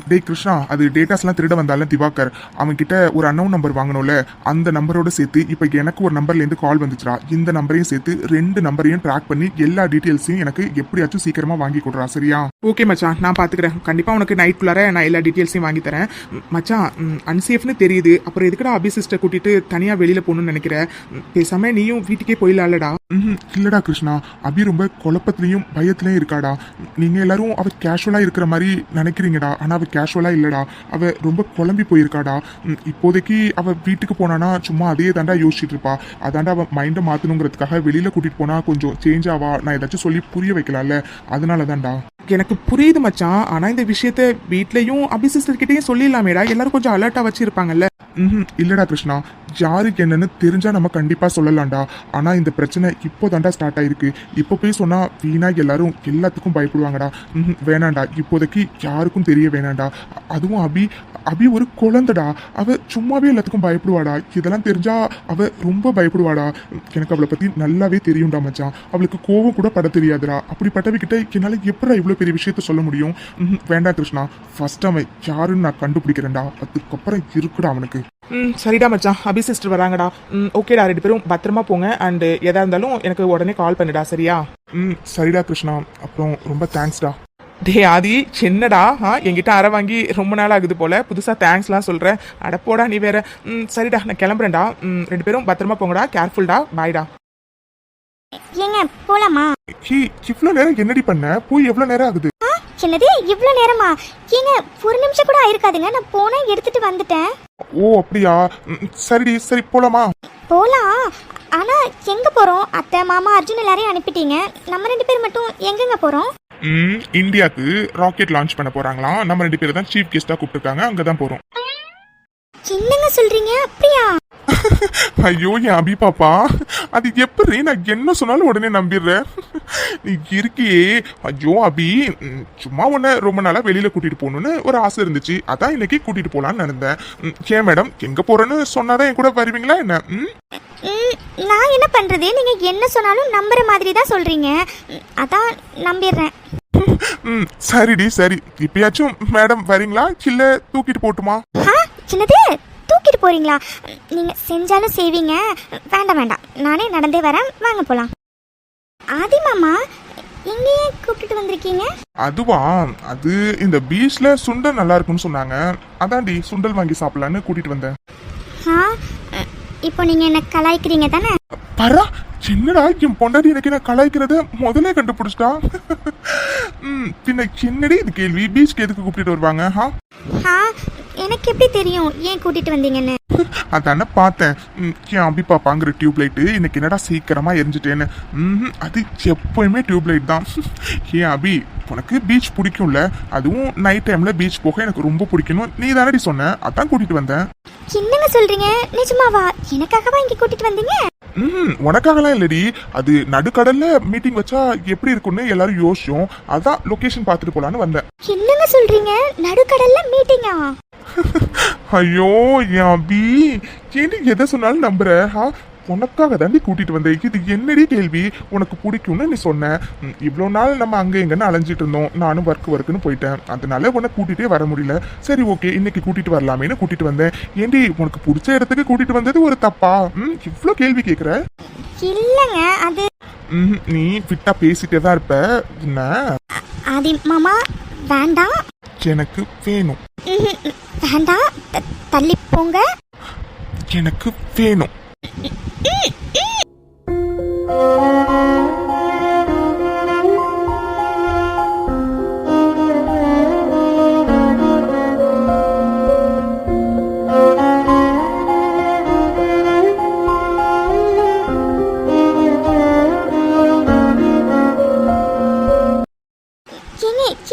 டேய் கிருஷ்ணா, அது டேட்டாஸ்லாம் திருட வந்தால திவாகர், அவன் கிட்ட ஒரு அன்னோன் நம்பர் வாங்கணும்ல, அந்த நம்பரோட சேர்த்து இப்போ எனக்கு ஒரு நம்பர்ல இருந்து கால் வந்துச்சுடா. இந்த நம்பரையும் சேர்த்து 2 நம்பரையும் ட்ராக் பண்ணி எல்லா டீட்டெயில்ஸையும் எனக்கு எப்படியாச்சும் சீக்கிரமா வாங்கி கொடுறான், சரியா? ஓகே மச்சான், நான் பாத்துக்கிறேன். கண்டிப்பா உனக்கு நைட் குள்ளார நான் எல்லா டீட்டெயில்ஸையும் வாங்கி தரேன். மச்சான், அன்சேஃப்னு தெரியுது. அப்புறம் எதுக்குடா அபி சிஸ்டர் கூட்டிட்டு தனியா வெளியில போகணும்னு நினைக்கிறேன்? பேசாம நீயும் வீட்டுக்கே போயிடலாம்லடா. இல்லடா கிருஷ்ணா, அபி ரொம்ப குழப்பத்திலையும் பயத்திலையும் இருக்காடா. நீங்க எல்லாரும் அவ கேஷுவலா இருக்கிற மாதிரி நினைக்கிறீங்கடா, ஆனா அவ கேஷுவலா இல்லடா. அவ ரொம்ப குழம்பி போயிருக்காடா. இப்போதைக்கு அவ வீட்டுக்கு போனானா சும்மா அதே தாண்டா யோசிச்சுட்டு இருப்பா. அதாண்டா அவ மைண்டை மாத்தணுங்கிறதுக்காக வெளியில கூட்டிட்டு போனா கொஞ்சம் சேஞ்ச் ஆவா. நான் ஏதாச்சும் சொல்லி புரிய வைக்கலாம்ல, அதனால தான்டா. எனக்கு புரியுது மச்சான், ஆனா இந்த விஷயத்த வீட்லயும் அபி சிஸ்டர் கிட்டயும் சொல்லிடலாமேடா. எல்லாரும் கொஞ்சம் அலர்ட்டா வச்சிருப்பாங்கல்ல. இல்லடா கிருஷ்ணா, யாருக்கு என்னன்னு தெரிஞ்சா நம்ம கண்டிப்பா சொல்லலாம்டா. ஆனா இந்த பிரச்சனை இப்போதான்டா ஸ்டார்ட் ஆயிருக்கு. இப்போ போய் சொன்னா வீணா எல்லாரும் எல்லாத்துக்கும் பயப்படுவாங்கடா. வேணாண்டா, இப்போதைக்கு யாருக்கும் தெரிய வேணாண்டா. அதுவும் அபி ஒரு குழந்தைடா. அவ சும்மாவே எல்லாத்துக்கும் பயப்படுவாடா. இதெல்லாம் தெரிஞ்சா அவ ரொம்ப பயப்படுவாடா. எனக்கு அவளை பத்தி நல்லாவே தெரியும்டா மச்சான். அவளுக்கு கோவம் கூட பட தெரியாதுடா. அப்படிப்பட்டவகிட்ட என்னால எப்படா இவ்வளவு பெரிய விஷயத்த சொல்ல முடியும்? வேண்டாம் கிருஷ்ணா, ஃபர்ஸ்ட் அவன் யாருன்னு நான் கண்டுபிடிக்கிறேன்டா, அதுக்கப்புறம் இருக்குடா அவனுக்கு. சரிடா மச்சான், அபி சிஸ்டர் வராங்கடா. ஓகேடா, 2 பேரும் பத்திரமா போங்க. அண்ட் எதா இருந்தாலும் எனக்கு உடனே கால் பண்ணுடா, சரியா? சரிடா கிருஷ்ணா, அப்புறம் ரொம்ப தேங்க்ஸ்டா. டே ஆதி, என்னடா என்கிட்ட அரை வாங்கி ரொம்ப நாள் ஆகுது போல, புதுசா தேங்க்ஸ்லாம் சொல்றேன். அடப்போடா நீ வேற. சரிடா, நான் கிளம்புறேன்டா. 2 பேரும் பத்திரமா போங்கடா, கேர்ஃபுல்டா, பாய்டா. ஏங்க போலாமா? இவ்வளவு நேரம் என்னடி பண்ண? போய் எவ்வளவு நேரம் ஆகுது? என்னது இவ்ளோ நேரமா? ஏங்க ஒரு நிமிஷம் கூட ஆயிருக்காதுங்க, நான் போன எடுத்துட்டு வந்துட்டேன். ஓ அப்படியா? சரிடி, சரி போலாமா? போலாம். ஆனா எங்க போறோம்? அத்தை மாமா அர்ஜுன் எல்லாரையும் அனுப்பிட்டீங்க, நம்ம 2 பேர் மட்டும் எங்கங்க போறோம்? இந்தியாவுக்கு ராக்கெட் லான்ச் பண்ண போறாங்களாம். நம்ம 2 பேரும் தான் சீஃப் கெஸ்டா கூப்பிட்டுருக்காங்க, அங்கதான் போறோம். என்னங்க சொல்றீங்க? அப்படியா? ஐயோ என் அபி பாப்பா, அது எப்படி நான் என்ன சொன்னாலும் உடனே நம்பிடுறேன். நீ இருக்கியே. ஐயோ அபி, சும்மா உன்னை ரொம்ப நாளா வெளியில கூட்டிட்டு போகணும்னு ஒரு ஆசை இருந்துச்சு, அதான் இன்னைக்கு கூட்டிட்டு போலான்னு நினைந்தேன். ஏன் மேடம், எங்க போறேன்னு சொன்னாதான் என் கூட வருவீங்களா என்ன? நான் என்ன பண்றது? நீங்க என்ன சொன்னாலும் நம்புற மாதிரி தான் சொல்றீங்க, அதான் நம்பிடுறேன். சரிடி சரி, இப்பயாச்சும் மேடம் வரீங்களா இல்ல தூக்கிட்டு போட்டுமா? சின்னது தூக்கிட்டு போறீங்களா? நீங்க செஞ்சாலும் செய்வீங்க. வேண்டாம் வேண்டாம், நானே நடந்தே வரேன், வாங்க போலாம். ஆதி மாமா, இங்கேயே கூப்பிட்டு வந்திருக்கீங்க? அதுவா, அது இந்த பீச்ல சுண்டல் நல்லா இருக்குன்னு சொன்னாங்க, அதான்டி சுண்டல் வாங்கி சாப்பிடலான்னு கூட்டிட்டு வந்தேன். இப்போ நீங்க என்ன கலாய்க்கிறீங்க தானே? பரா, என்னடா என் பொண்டாடி எனக்கு நான் கலாய்க்கிறத முதலே கண்டுபிடிச்சிட்டா. பின்ன என்னடி இது கேள்வி? பீச்சுக்கு எதுக்கு கூப்பிட்டு வருவாங்க? எனக்கு எப்படி தெரியும் ஏன் கூட்டிட்டு வந்தீங்கன்னு? அதானே பார்த்தேன். என் அபி பாப்பாங்கிற டியூப் லைட்டு இன்னைக்கு என்னடா சீக்கிரமா எரிஞ்சிட்டேன்னு. அது எப்பவுமே டியூப் லைட் தான். ஏன் அபி, உனக்கு பீச் பிடிக்கும்ல, அதுவும் நைட் டைம்ல பீச் போக எனக்கு ரொம்ப பிடிக்கணும், நீ தானடி சொன்ன, அதான் கூட்டிட்டு வந்தேன். என்னங்க சொல்றீங்க? நிஜமாவா? எனக்காகவா இங்க கூட்டிட்டு வந்தீங்க? உனக்காகலாம் இல்லடி, அது நடுக்கடல்ல மீட்டிங் வச்சா எப்படி இருக்கும்னு எல்லாரும் யோசிச்சோம், அதான் லொகேஷன் பார்த்துட்டு போலான்னு வந்தேன். என்னங்க சொல்றீங்க? நடுக்கடல்ல மீட்டிங்கா? ஐயோ என் அபி, ஏன்டி எதை சொன்னாலும் நம்புற? உனக்காக தாண்டி கூட்டிட்டு வந்தேன். இது என்னடி கேள்வி? உனக்கு பிடிக்கும்னு நீ சொன்ன. இவ்வளோ நாள் நம்ம அங்கே எங்கன்னு அலைஞ்சிட்டு இருந்தோம், நானும் ஒர்க்குன்னு போயிட்டேன், அதனால உன்னை கூட்டிகிட்டே வர முடியல. சரி ஓகே, இன்னைக்கு கூட்டிட்டு வரலாமேன்னு கூட்டிட்டு வந்தேன். ஏண்டி, உனக்கு பிடிச்ச இடத்துக்கு கூட்டிட்டு வந்தது ஒரு தப்பா? இவ்வளோ கேள்வி கேட்குற? இல்லங்க, அது நீ விட்டா பேசிட்டே தான் இருப்ப. என்ன ஆதி மாமா, வேண்டாம். எனக்கு வேணும். வேண்டாம், தள்ளி போங்க. எனக்கு வேணும்.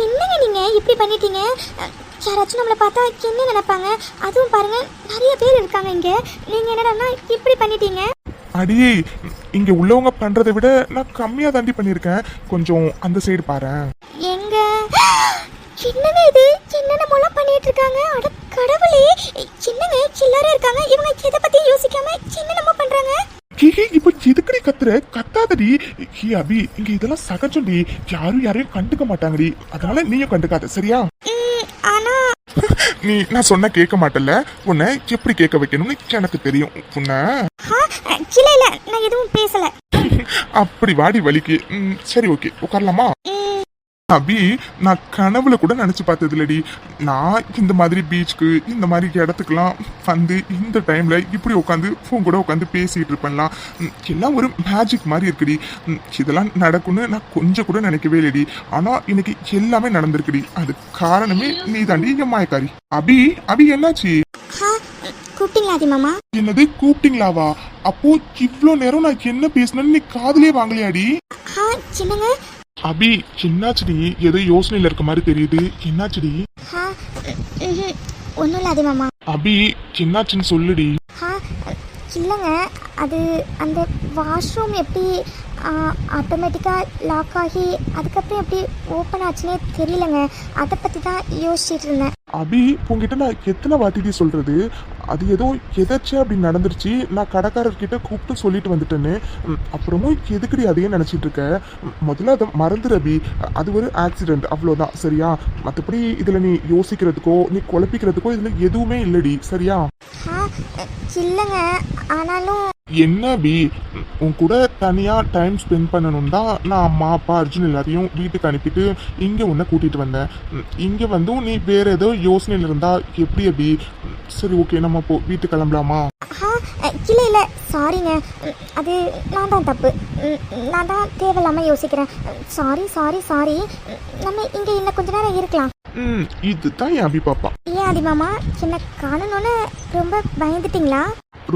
என்னங்க நீங்க இப்படி பண்ணிட்டீங்க? யாராச்சும் நம்மளை பார்த்தா என்ன நினைப்பாங்க? அதுவும் பாருங்க, நிறைய பேர் இருக்காங்க இங்க. நீங்க என்னடா இப்படி பண்ணிட்டீங்க? அடியே, இங்க உள்ளவங்க பண்றதை விட நான் கம்மியா தாண்டி பண்ணிருக்கேன். கொஞ்சம் அந்த சைடு பாரு. எங்க என்னங்க இது? என்னென்னமோலாம் பண்ணிட்டு இருக்காங்க. அட கடவுளே, என்னங்க எல்லாரும் இருக்காங்க, இவங்க எதை பத்தி யோசிக்காம என்னென்னமோ பண்றாங்க. இப்ப எதுக்குடி கத்துற? கத்தாதடி. அபி, இங்க இதெல்லாம் சகஜம்டி, யாரும் யாரையும் கண்டுக்க மாட்டாங்கடி, அதனால நீயும் கண்டுக்காத, சரியா? ஆனா நீ நான் சொன்ன கேட்க மாட்டல, உன்னை எப்படி கேட்க வைக்கணும்னு எனக்கு தெரியும். உன்னை இல்ல நான் எதுவும் பேசல. அப்படி வாடி வலிக்கு. சரி ஓகே, உட்காரலாமா? அபி, நான் கனவுல கூட நினைச்சு பார்த்தது இல்லடி, நான் இந்த மாதிரி பீச்சுக்கு இந்த மாதிரி இடத்துக்குலாம் வந்து இந்த டைம்ல இப்படி உட்காந்து ஃபோன் கூட உட்காந்து பேசிட்டு இருப்பேன்லாம். எல்லாம் ஒரு மேஜிக் மாதிரி இருக்குடி. இதெல்லாம் நடக்கும்னு நான் கொஞ்சம் கூட நினைக்கவே இல்லடி, ஆனா இன்னைக்கு எல்லாமே நடந்திருக்குடி. அது காரணமே நீ தாண்டி என் மாயக்காரி. அபி, அபி என்னாச்சு? கூப்பிட்டீங்களா ஆதி மாமா? என்னது கூப்பிட்டீங்களாவா? அப்போ இவ்வளோ நேரம் நான் என்ன பேசினேன்னு நீ காதுலயே வாங்கலையாடி? சின்னங்க. அபி, என்னாச்சுடி? ஏதோ யோசனையில இருக்க மாதிரி தெரியுது, என்னாச்சுடி? ஒன்னும் இல்ல ஆதி மாமா. அபி, என்னாச்சுன்னு சொல்லுடி. இல்லைங்க, அது அந்த வாஷ்ரூம் எப்படி ஆட்டோமேட்டிக்காக லாக் ஆகி அதுக்கப்புறம் எப்படி ஓப்பன் ஆச்சுன்னே தெரியலங்க. அதை பற்றி தான் யோசிச்சுட்டு இருந்தேன். அபி உங்ககிட்ட நான் எத்தனை வாட்டிடி சொல்றது, அது ஏதோ எதாச்சும் அப்படி நடந்துருச்சு, நான் கடைக்காரர்கிட்ட கூப்பிட்டு சொல்லிட்டு வந்துட்டேன்னு. அப்புறமும் எதுக்குடி அதையே நினைச்சிட்டு இருக்க? முதல்ல அதை மறந்துடு அபி, அது ஒரு ஆக்சிடென்ட், அவ்வளோதான் சரியா? மற்றபடி இதுல நீ யோசிக்கிறதுக்கோ நீ குழப்பிக்கிறதுக்கோ இதுல எதுவுமே இல்லடி, சரியா? இல்லைங்க, ஆனாலும் என்ன பி, உன் கூட தனியா டைம் ஸ்பெண்ட் பண்ணணும் தான் நான் அம்மா அப்பா அர்ஜுன் எல்லாரையும் வீட்டுக்கு அனுப்பிட்டு இங்க உன்னை கூட்டிட்டு வந்தேன். இங்க வந்தும் நீ வேற ஏதோ யோசனையில இருந்தா எப்படி அபி? சரி ஓகே, நம்ம இப்போ வீட்டுக்கு கிளம்பலாமா? இல்லை இல்லை, சாரிங்க, அது நான் தான் தப்பு. நான் தான் தேவையில்லாமல் யோசிக்கிறேன். Sorry sorry sorry. நம்ம இங்கே இன்னும் கொஞ்ச நேரம் இருக்கலாம். இதுதான் என் அபி பாப்பா. ஏன் ஆதி மாமா, என்ன காணணும்னு ரொம்ப பயந்துட்டீங்களா?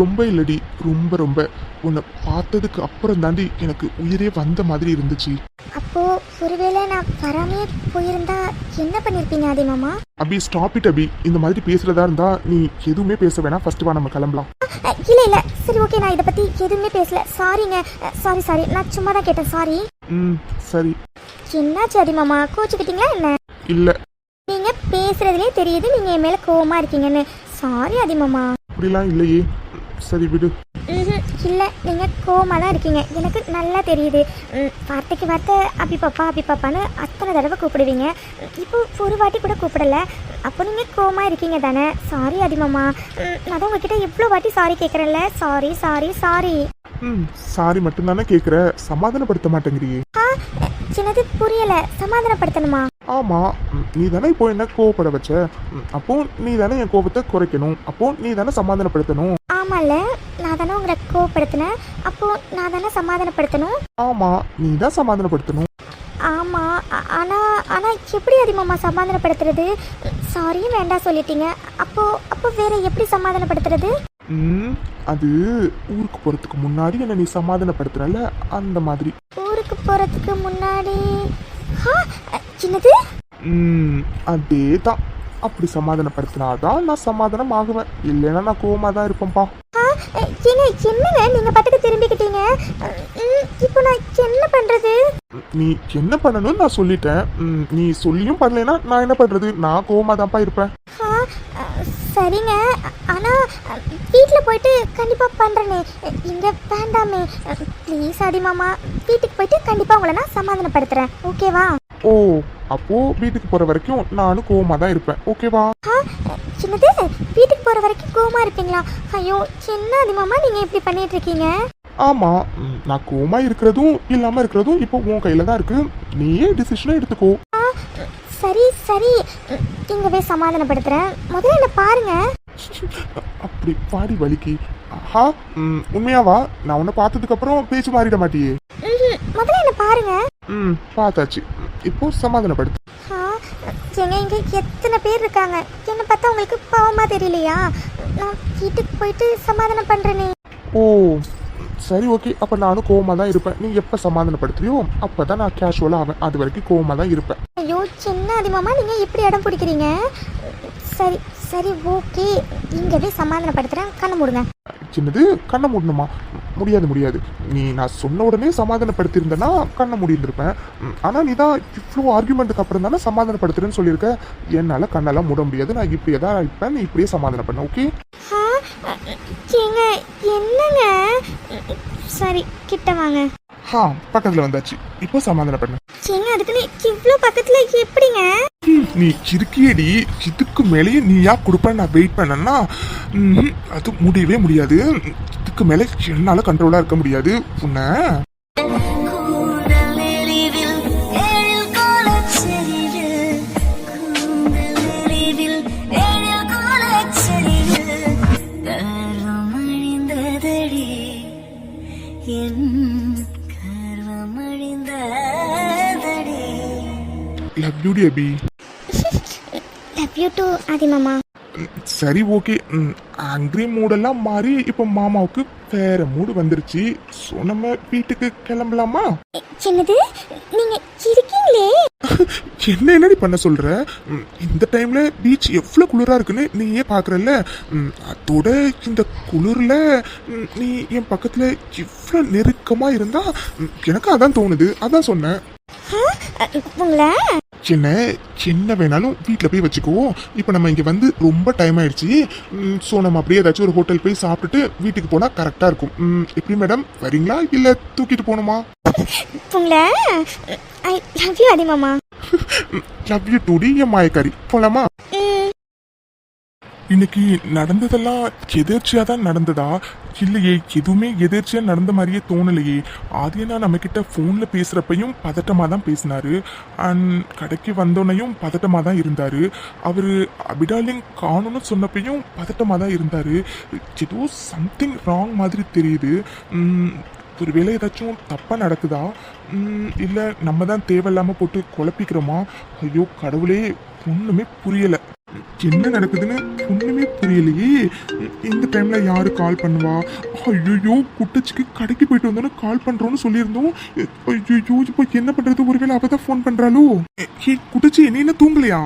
ரொம்ப இல்லடி, ரொம்ப ரொம்ப உன்னை பார்த்ததுக்கு அப்புறம் தாண்டி எனக்கு உயிரே வந்த மாதிரி இருந்துச்சு. அப்போ ஒருவேளை நான் வராமே போயிருந்தா என்ன பண்ணிருப்பீங்க ஆதி மாமா? அபி ஸ்டாப் இட் அபி, இந்த மாதிரி பேசுறதா இருந்தா நீ எதுவுமே பேச வேணாம், ஃபர்ஸ்ட் வா நம்ம கிளம்பலாம். இல்ல இல்ல, சரி ஓகே, நான் இதை பத்தி எதுவுமே பேசல. சாரிங்க, சாரி சாரி, நான் சும்மா தான் கேட்டேன், சாரி. சரி. என்னாச்சு ஆதி மாமா, கோச்சுக்கிட்டீங்களா என்ன? இல்ல, நீங்க பேசுறதுலே தெரியுது நீங்க என் மேல கோவமா இருக்கீங்கன்னு. சாரி ஆதி மாமா. அப்படிலாம் இல்லையே, சரி விடு. இல்லை, நீங்கள் கோவமாக தான் இருக்கீங்க, எனக்கு நல்லா தெரியுது. வார்த்தைக்கு வார்த்தை அபி பாப்பான்னு அத்தனை தடவை கூப்பிடுவீங்க. இப்போ ஒரு வாட்டி கூட கூப்பிடல. அப்போ நீங்கள் கோவமாக இருக்கீங்க தானே? சாரி அதிமாமா, நான் தான் உங்ககிட்ட எவ்வளோ வாட்டி சாரி கேட்குறேன்ல. Sorry sorry sorry. சாரி மட்டும் தானே கேட்குற, சமாதானப்படுத்த மாட்டேங்கிறியே. சின்னது புரியல, சமாதானப்படுத்தணுமா? ஆமா, நீ தானே இப்போ என்ன கோவப்பட வச்ச, அப்போ நீ தானே என் கோபத்தை குறைக்கணும், அப்போ நீ தானே சமாதானப்படுத்தணும். ஆமால, நான் தானே உங்களை கோவப்படுத்தினேன், அப்போ நான் தானே சமாதானப்படுத்தணும். ஆமா, நீ தான் சமாதானப்படுத்தணும். ஆமா, ஆனா எப்படி அதிகமா சமாதானப்படுத்துறது? சாரியும் வேண்டாம் சொல்லிட்டீங்க, அப்போ வேற எப்படி சமாதானப்படுத்துறது? அது ஊருக்கு போறதுக்கு முன்னாடி என்ன நீ சமாதானப்படுத்துறல, அந்த மாதிரி. ஊருக்கு போறதுக்கு முன்னாடி? சின்னது அதே தான், அப்படி சமாதானப்படுத்தினாதான் நான் சமாதானம் ஆகுவேன், இல்லைன்னா நான் கோவமா தான் இருப்பேன்ப்பா. என்னங்க நீங்க பாட்டுக்கு திரும்பிக்கிட்டீங்க, இப்போ நான் என்ன பண்றது? நீ என்ன பண்ணணும்னு நான் சொல்லிட்டேன், நீ சொல்லியும் பண்ணலைன்னா நான் என்ன பண்றது? நான் கோவமா தான்ப்பா இருப்பேன். சரிங்க, ஆனா வீட்டில் போயிட்டு கண்டிப்பா பண்றேனே, இங்க வேண்டாமே. ப்ளீஸ் ஆதி மாமா, வீட்டுக்கு போயிட்டு கண்டிப்பா உங்களை நான் சமாதானப்படுத்துறேன், ஓகேவா? ஓ, அப்போ வீட்டுக்கு போற வரைக்கும் நானும் கோவமா தான் இருப்பேன், ஓகேவா? சின்னது, வீட்டுக்கு போற வரைக்கும் கோவமா இருப்பீங்களா? ஐயோ, என்ன ஆதி மாமா நீங்க இப்படி பண்ணிட்டு இருக்கீங்க? ஆமா, நான் கோவமா இருக்கிறதும் இல்லாம இருக்கிறதும் இப்போ உன் கையில தான் இருக்கு, நீயே டிசிஷனை எடுத்துக்கோ. சரி சரி, இங்க போய் சமாதானப்படுத்துறேன், முதல்ல என்ன பாருங்க. அப்படி பாடி வலிக்கு. உண்மையாவா? நான் உன்னை பார்த்ததுக்கு அப்புறம் பேச்சு மாறிட மாட்டியே. முதல்ல என்ன பாருங்க. பார்த்தாச்சு, இப்போ சமாதானப்படுத்து. எங்க இங்க எத்தனை பேர் இருக்காங்க, என்ன பார்த்தா உங்களுக்கு பாவமா தெரியலையா? நான் வீட்டுக்கு போயிட்டு சமாதானம் பண்றேனே. ஓ சரி ஓகே, அப்ப நானும் கோவமா தான் இருப்பேன், நீ எப்ப சமாதானப்படுத்துறியோ அப்பதான் நான் கேஷுவலா ஆவேன், அது வரைக்கும் கோவமா தான் இருப்பேன். ஐயோ, சின்ன அதிகமா நீங்க இப்படி இடம் பிடிக்கிறீங்க. சரி சரி ஓகே, இங்கவே சமாதானப்படுத்துறேன், கண்ணை மூடுங்க. சின்னது, கண்ணை மூடணுமா? முடியாது, நீ நான் சொன்ன உடனே சமாதானப்படுத்தியிருந்தேன்னா கண்ணை மூடிருப்பேன், ஆனா நீ தான் இவ்வளோ ஆர்குமெண்ட்டுக்கு அப்புறம் தானே சமாதானப்படுத்துறேன்னு சொல்லியிருக்க, என்னால கண்ணெல்லாம் மூட முடியாது, நான் இப்படியே தான் இருப்பேன், நீ இப்படியே சமாதானம் பண்ண, ஓகே? என்னங்க, சரி கிட்ட வாங்க. பக்கத்துல வந்தாச்சு, இப்போ சமாதானம் பண்ண. அதுக்கு நீ இவ்வளோ பக்கத்துல எப்படிங்க? நீ இருக்கியடி, இதுக்கு மேலேயே நீயா கொடுப்பேன் நான் வெயிட் பண்ணனா அது முடியவே முடியாது, இதுக்கு மேலே என்னால கண்ட்ரோலா இருக்க முடியாது உன்னை. Love you, Debbie. Love you too, Adi Mama. சரி ஓகே. ஆங்கிரி மூடெல்லாம் மாறி இப்போ மாமாவுக்கு வேற மூடு வந்துருச்சு. ஸோ நம்ம வீட்டுக்கு கிளம்பலாமா? என்னது நீங்க இருக்கீங்களே? என்னடி பண்ண சொல்ற? இந்த டைம்ல பீச் எவ்வளவு குளிரா இருக்குன்னு நீயே பாக்குறல்ல. அதோட இந்த குளிர்ல நீ என் பக்கத்துல இவ்வளவு நெருக்கமா இருந்தா எனக்கு அதான் தோணுது, அதான் சொன்னேன். உங்களை என்ன வேணாலும் வீட்டில் போய் வச்சுக்கோ. இப்போ நம்ம இங்கே வந்து ரொம்ப டைம் ஆயிடுச்சு. ஸோ நம்ம அப்படியே ஏதாச்சும் ஒரு ஹோட்டல் போய் சாப்பிட்டுட்டு வீட்டுக்கு போனால் கரெக்டாக இருக்கும். எப்படி மேடம், வரீங்களா இல்லை தூக்கிட்டு போகணுமா? உங்களை ஐ லவ் யூ அதிமாமா. லவ் யூ டூடி என் மாயக்காரி. போலாமா? இன்னைக்கு நடந்ததெல்லாம் எதிர்ச்சியா தான் நடந்ததா இல்லையே? எதுவுமே எதிர்ச்சியா நடந்த மாதிரியே தோணலையே. ஆதியனா நம்ம கிட்ட போன்ல பேசுறப்பையும் பதட்டமா தான் பேசினாரு. அண்ட் கடைக்கு வந்தோன்னையும் பதட்டமா தான் இருந்தாரு. அவரு அபிடாலிங் காணும்னு சொன்னப்பையும் பதட்டமா தான் இருந்தாரு. ஏதோ சம்திங் ராங் மாதிரி தெரியுது. ஒருவேளை ஏதாச்சும் தப்பா நடக்குதா, இல்ல நம்ம தான் தேவையில்லாம போட்டு குழப்பிக்கிறோமா? ஐயோ கடவுளே, ஒண்ணுமே புரியல. என்ன நடக்குதுன்னு ஒண்ணுமே புரியலையே. இந்த டைம்ல யாரு கால் பண்ணுவா? ஐயோ, குட்டச்சிக்கு கடைக்கு போயிட்டு வந்தோன்னு கால் பண்றோம்னு சொல்லியிருந்தோம். ஐயோ, இப்போ என்ன பண்றது? ஒருவேளை அவதான் ஃபோன் பண்றாளோ? குட்டச்சி என்ன தூங்கலையா?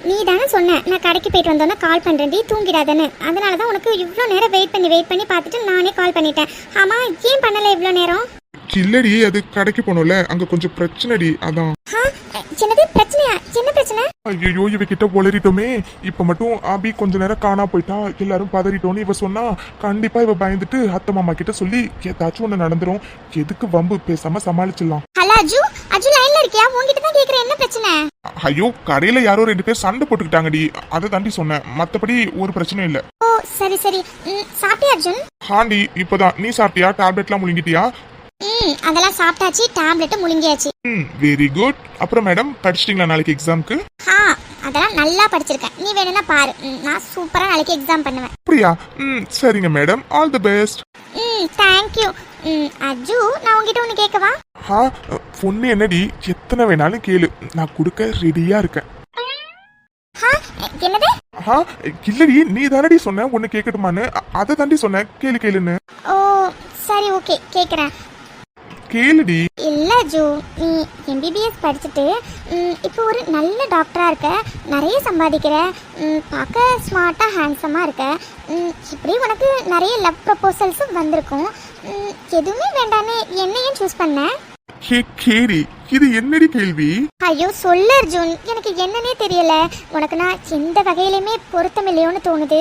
நீ தானே சொன்ன நான் கடைக்கு போயிட்டு வந்தோன்னா கால் பண்றேன்டி, தூங்கிடாதேன்னு. அதனால தான் உனக்கு இவ்வளோ நேரம் வெயிட் பண்ணி பார்த்துட்டு நானே கால் பண்ணிட்டேன். ஆமா, ஏன் பண்ணல இவ்வளோ நேரம்? இல்லடி, அது கடைக்கு போனோம்ல, அங்க கொஞ்சம் பிரச்சனைடி, அதான். என்னது பிரச்சனையா? என்ன பிரச்சனை? ஐயோ, இவகிட்ட உளறிட்டோமே. இப்ப மட்டும் ஆபி கொஞ்ச நேரம் காணா போயிட்டா, எல்லாரும் பதறிட்டோன்னு இவ சொன்னா கண்டிப்பா இவ பயந்துட்டு அத்தை மாமா கிட்ட சொல்லி ஏதாச்சும் ஒண்ணு நடந்துரும். எதுக்கு வம்பு, பேசாம சமாளிச்சிடலாம். ஹலோ அஜு, அஜு லைன்ல இருக்கியா? உன்கிட்ட தான் கேக்குறேன், என்ன பிரச்சனை? ஐயோ, கடையில யாரோ 2 பேர் சண்டை போட்டுக்கிட்டாங்கடி, அதை தாண்டி சொன்னேன். மத்தபடி ஒரு பிரச்சனையும் இல்ல. ஓ சரி சரி. சாப்பிட்டியா அர்ஜுன்? ஹாண்டி, இப்பதான். நீ சாப்பிட்டியா? டேப்லெட்லாம் முழுங்கிட்டியா? அதெல்லாம் சாப்பிட்டாச்சு, டேப்லெட் முழுங்கியாச்சு. Very good. அப்புறம் மேடம், படிச்சிட்டீங்களா நாளைக்கு எக்ஸாம்க்கு? அதெல்லாம் நல்லா படிச்சிருக்கேன். நீ வேணும்னா பாரு, நான் சூப்பரா நாளைக்கு எக்ஸாம் பண்ணுவேன். அப்படியா? சரிங்க madam, all the best. Thank you. Aju, நான் உன்கிட்ட ஒன்னு கேட்கவா? பொண்ணு என்னடி, எத்தனை வேணாலும் கேளு, நான் கொடுக்க ரெடியா இருக்கேன். என்னது? இல்லடி, நீ தானடி சொன்ன ஒன்னு கேட்கட்டுமான்னு, அதை தாண்டி சொன்ன கேளு கேளுன்னு. ஓ சரி ஓகே, கேக்குறேன். கேளுடி. இல்ல அஜு, நீ எம்பிபிஎஸ் படிச்சுட்டு இப்போ ஒரு நல்ல டாக்டரா இருக்க, நிறைய சம்பாதிக்கிற, பார்க்க ஸ்மார்ட்டா ஹேண்ட்ஸமா இருக்க. இப்படி உனக்கு நிறைய லவ் ப்ரப்போசல்ஸும் வந்திருக்கும். எதுவுமே வேண்டான்னு என்னையும் சூஸ் பண்ண. கேடி, இது என்னடி கேள்வி? ஐயோ சொல்லு அர்ஜுன், எனக்கு என்னன்னே தெரியல. உனக்கு நான் எந்த வகையிலுமே பொருத்தம் இல்லையோன்னு தோணுது.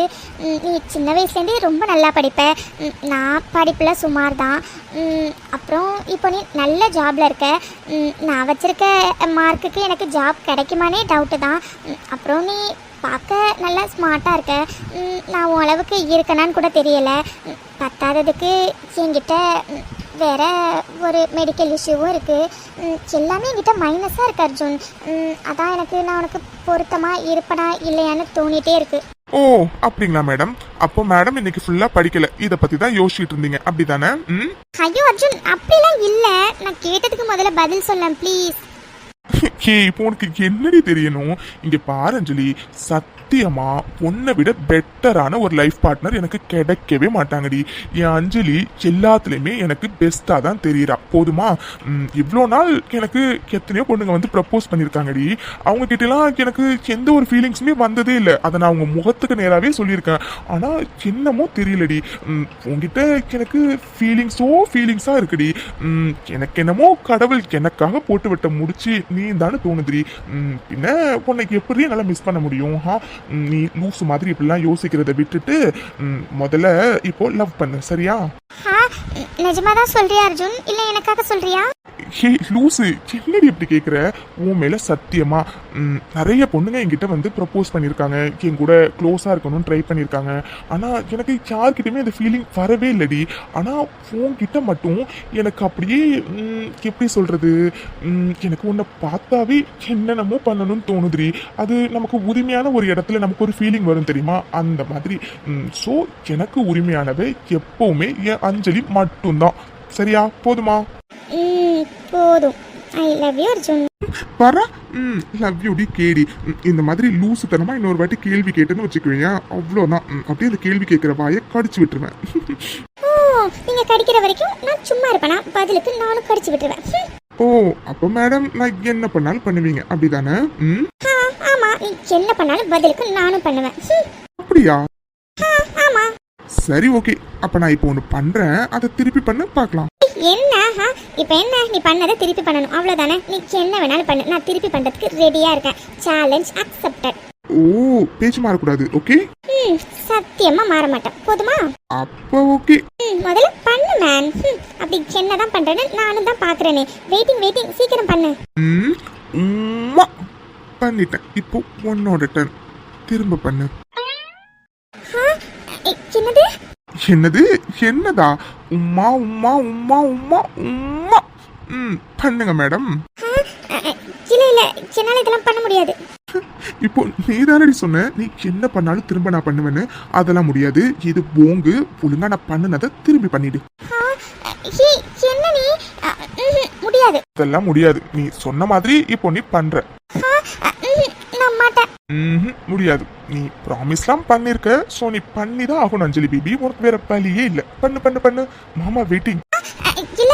நீ சின்ன வயசுலேருந்தே ரொம்ப நல்லா படிப்ப, நான் படிப்பில் சுமார் தான். அப்புறம் இப்போ நீ நல்ல ஜாப்ல இருக்க. நான் வச்சிருக்க மார்க்குக்கு எனக்கு ஜாப் கிடைக்குமானே டவுட்டு தான். அப்புறம் நீ பார்க்க நல்லா ஸ்மார்ட்டாக இருக்க. நான் உன் அளவுக்கு இருக்கனான்னு கூட தெரியல. பத்தாததுக்கு என்கிட்ட வேற ஒரு மெடிக்கல் இஷ்யூவும் இருக்குது. எல்லாமே என்கிட்ட மைனஸாக இருக்கு அர்ஜுன். அதான் எனக்கு நான் உனக்கு பொருத்தமாக இருப்பனா இல்லையான்னு தோணிட்டே இருக்கு. ஓ அப்படிங்களா மேடம்? அப்போ மேடம் இன்னைக்கு ஃபுல்லா படிக்கல, இத பத்தி தான் யோசிச்சுட்டு இருந்தீங்க, அப்படிதானே? ஐயோ அர்ஜுன், அப்படிலாம் இல்லை. நான் கேட்டதுக்கு முதல்ல பதில் சொல்ல ப்ளீஸ். இப்போ உனக்கு என்னடி தெரியணும்? இங்க பாரு அஞ்சலி, சத்தியமா உன்னை விட பெட்டரான ஒரு லைஃப் பார்ட்னர் எனக்கு கிடைக்கவே மாட்டாங்கடி. என் அஞ்சலி எல்லாத்துலயுமே எனக்கு பெஸ்டா தான் தெரியுறா, போதுமா? இவ்வளோ நாள் எனக்கு எத்தனையோ பொண்ணுங்க வந்து ப்ரப்போஸ் பண்ணியிருக்காங்கடி. அவங்க கிட்டலாம் எனக்கு எந்த ஒரு ஃபீலிங்ஸுமே வந்ததே இல்லை. அதை நான் அவங்க முகத்துக்கு நேராகவே சொல்லியிருக்கேன். ஆனா என்னமோ தெரியலடி, உங்ககிட்ட எனக்கு ஃபீலிங்ஸா இருக்குடி. எனக்கு என்னமோ கடவுள் எனக்காக போட்டு விட்ட முடிச்சு நீ தானே தோணுதுடி. பின்ன உன்னைக்கு எப்படி நல்லா மிஸ் பண்ண முடியும்? நீ லூசு மாதிரி இப்படிலாம் யோசிக்கிறத விட்டுட்டு முதல்ல இப்போ லவ் பண்ணு, சரியா? நிஜமாதான் சொல்றியா அர்ஜுன், இல்ல எனக்காக சொல்றியா? ஹே லூசு, என்னடி இப்படி கேட்குற? உன் மேல சத்தியமா நிறைய பொண்ணுங்க என்கிட்ட வந்து ப்ரப்போஸ் பண்ணியிருக்காங்க, என் கூட க்ளோஸாக இருக்கணும்னு ட்ரை பண்ணியிருக்காங்க. ஆனால் எனக்கு யார்கிட்டயுமே அந்த ஃபீலிங் வரவே இல்லடி. ஆனால் உன்கிட்ட மட்டும் எனக்கு அப்படியே எப்படி சொல்றது, எனக்கு உன்னை பார்த்தாவே என்னென்னமோ பண்ணணும்னு தோணுதுடி. அது நமக்கு உரிமையான ஒரு இடத்துல நமக்கு ஒரு ஃபீலிங் வரும் தெரியுமா, அந்த மாதிரி. ஸோ எனக்கு உரிமையானவை எப்பவுமே என் அஞ்சலி மட்டும்தான், சரியா? போதுமா? போதும். ஐ லவ் யூ அர்ஜுன். வர லவ் யூ டி கேடி. இந்த மாதிரி லூசுத்தனமா இன்னொரு வாட்டி கேள்வி கேட்டேன்னு வச்சுக்குவீங்க, அவ்வளோதான். அப்படியே அந்த கேள்வி கேட்குற வாயை கடிச்சு விட்டுருவேன். ஓ, நீங்க கடிக்கிற வரைக்கும் நான் சும்மா இருப்பேனா? பதிலுக்கு நானும் கடிச்சு விட்டுருவேன். ஓ, அப்போ மேடம் நான் என்ன பண்ணாலும் பண்ணுவீங்க அப்படிதானே? ஆமா, நீ என்ன பண்ணாலும் பதிலுக்கு நானும் பண்ணுவேன். அப்படியா? ஆமா. சரி ஓகே, அப்ப நான் இப்போ ஒன்று பண்றேன், அதை திருப்பி பண்ண பார்க்கலாம். என்ன இப்போ என்ன நீ பண்ணதை திருப்பி பண்ணணும், அவ்வளோதானே? நீ என்ன வேணாலும் பண்ணு, நான் திருப்பி பண்ணுறதுக்கு ரெடியாக இருக்கேன். Challenge accepted. ஓ, பேச்சு மாறக்கூடாது. ஓகே, சத்தியமா மாற மாட்டேன், போதுமா? அப்போ ஓகே. முதல்ல பண்ணு மேன். அப்படி என்னதான் பண்றேன்னு நானும் தான் பாக்குறேனே. வெயிட்டிங், சீக்கிரம் பண்ணு. உம்மா. பண்ணிட்டேன். இப்போ உன்னோட டர்ன். திரும்ப பண்ணு. என்னது என்னது? என்னதா? உம்மா உம்மா உம்மா உம்மா உம்மா. பண்ணுங்க மேடம். இல்ல என்னால இதெல்லாம் பண்ண முடியாது. இப்போ நீ தானடி சொன்ன நீ என்ன பண்ணாலும் திரும்ப நான் பண்ணுவேன்னு. அதெல்லாம் முடியாது. இது போங்கு. ஒழுங்கா நான் பண்ணுனதை திரும்பி பண்ணிடு. என்ன நீ? முடியாது. அதெல்லாம் முடியாது. நீ சொன்ன மாதிரி இப்போ நீ பண்ற. நான் மாட்டேன். முடியாது. நீ ப்ராமிஸ்லாம் பண்ணிருக்க, சோ நீ பண்ணிதான் ஆகணும் அஞ்சலி பேபி. உனக்கு வேற வழியே இல்ல. பண்ணு பண்ணு பண்ணு. மாமா வெயிட்டிங். இல்ல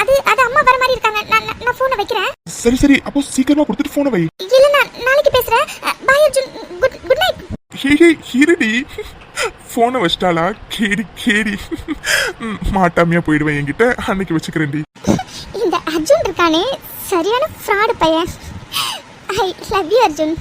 அது அம்மா வர மாதிரி இருக்காங்க. நான் போனை வைக்கிறேன். சரி அப்போ சீக்கிரமா கொடுத்துட்டு போனை வை. இல்ல நான் நாளைக்கு பேசுறேன். Bye Arjun. Good night. Hey இருடி. போனை வச்சிட்டாளா? கேடி. மாட்டாமையா போயிடுவேன் என்கிட்ட. அன்னைக்கு வச்சுக்கிறேன்டி. இந்த அர்ஜுன் இருக்கானே, சரியான ஃப்ராட் பையன். ஐ லவ் யூ அர்ஜுன்.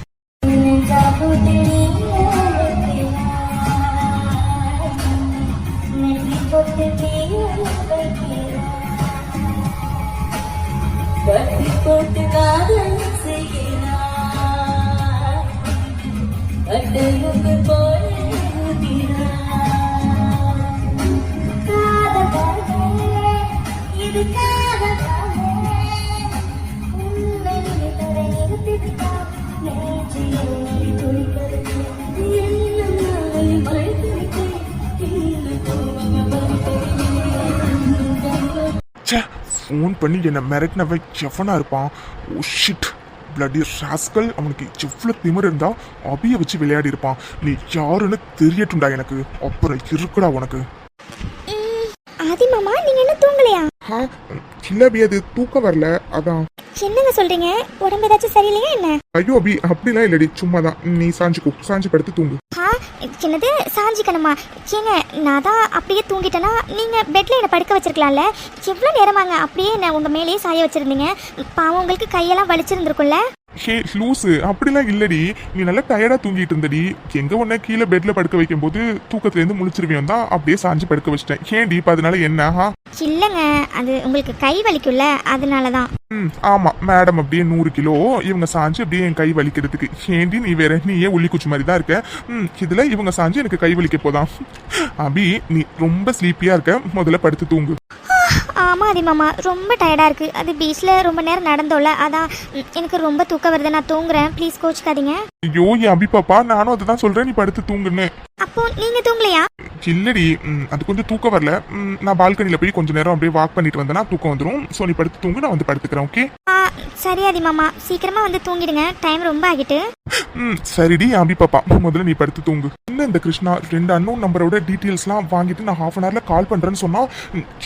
ஃபோன் பண்ணி என்ன மிரட்டினவன் எவனா இருப்பான்? Oh shit, bloody rascal. அவனுக்கு எவ்வளவு திமிர் இருந்தா அபிய வச்சு விளையாடி இருப்பான். நீ யாருன்னு தெரியட்டும்டா எனக்கு. அப்புறம் இருக்குடா உனக்கு. ஆதி மாமா, நீங்க என்ன தூங்கலையா? இல்ல அபி, அது தூக்கம் வரல, அதான். என்னங்க சொல்றீங்க? உடம்பு ஏதாச்சும் சரியில்லையா என்ன? ஐயோ அபி, அப்படிலாம் இல்லடி, சும்மாதான். நீ சாஞ்சு படுத்து தூங்கு. சின்னது சாஞ்சிக்கணுமா? ஏங்க, நான் தான் அப்படியே தூங்கிட்டேன்னா நீங்க பெட்ல என்ன படுக்க வச்சிருக்கலாம்ல. எவ்வளவு நேரமாங்க அப்படியே என்ன உங்க மேலேயே சாய வச்சிருந்தீங்க? பாவம், உங்களுக்கு கையெல்லாம் வலிச்சிருந்துருக்கும்ல. ஹே லூசு, அப்படிலாம் இல்லடி. நீ நல்லா டயர்டா தூங்கிட்டு இருந்தடி. எங்க உன்ன கீழே பெட்ல படுக்க வைக்கும் போது தூக்கத்துல இருந்து முழிச்சிருவியும் தான் அப்படியே சாஞ்சு படுக்க வச்சிட்டேன். ஏன்டி இப்ப அதனால என்ன? இல்லங்க, அது உங்களுக்கு கை வலிக்கும்ல, அதனாலதான். ஆமா மேடம், அப்படியே 100 கிலோ இவங்க சாஞ்சு அப்படியே என் கை வலிக்கிறதுக்கு. ஏண்டி நீ வேற, நீயே உள்ளிக்குச்சி மாதிரி தான் இருக்க. இதுல இவங்க சாஞ்சு எனக்கு கை வலிக்க போதான். அபி, நீ ரொம்ப ஸ்லீப்பியா இருக்க, முதல்ல படுத்து தூங்கு. ஆமா ஆதி மாமா, ரொம்ப டயர்டா இருக்கு. அது பீச்ல ரொம்ப நேரம் நடந்தோம்ல, அதான் எனக்கு ரொம்ப தூக்கம் வருது. நான் தூங்குறேன், ப்ளீஸ் கோச்சுக்காதீங்க. ஐயோ என் அபி பாப்பா, நானும் அதுதான் சொல்றேன், நீ படுத்து தூங்குன்னு. அப்போ நீங்க தூங்கலையா? இல்லடி, அது கொஞ்சம் தூக்கம் வரல. நான் பால்கனில போய் கொஞ்ச நேரம் அப்படியே வாக் பண்ணிட்டு வந்தேன்னா தூக்கம் வந்துடும். சோ நீ படுத்து தூங்கு, நான் வந்து படுத்துக்கிறேன். ஓகே? சரி ஆதி மாமா, சீக்கிரமா வந்து தூங்கிடுங்க, டைம் ரொம்ப ஆகிட்டு. சரிடி அபி பாப்பா, முதல்ல நீ படுத்து தூங்கு. என்ன இந்த கிருஷ்ணா 2 அன்னோன் நம்பரோட டீட்டெயில்ஸ்லாம் வாங்கிட்டு நான் ½ hourல கால் பண்றேன்னு சொன்னா,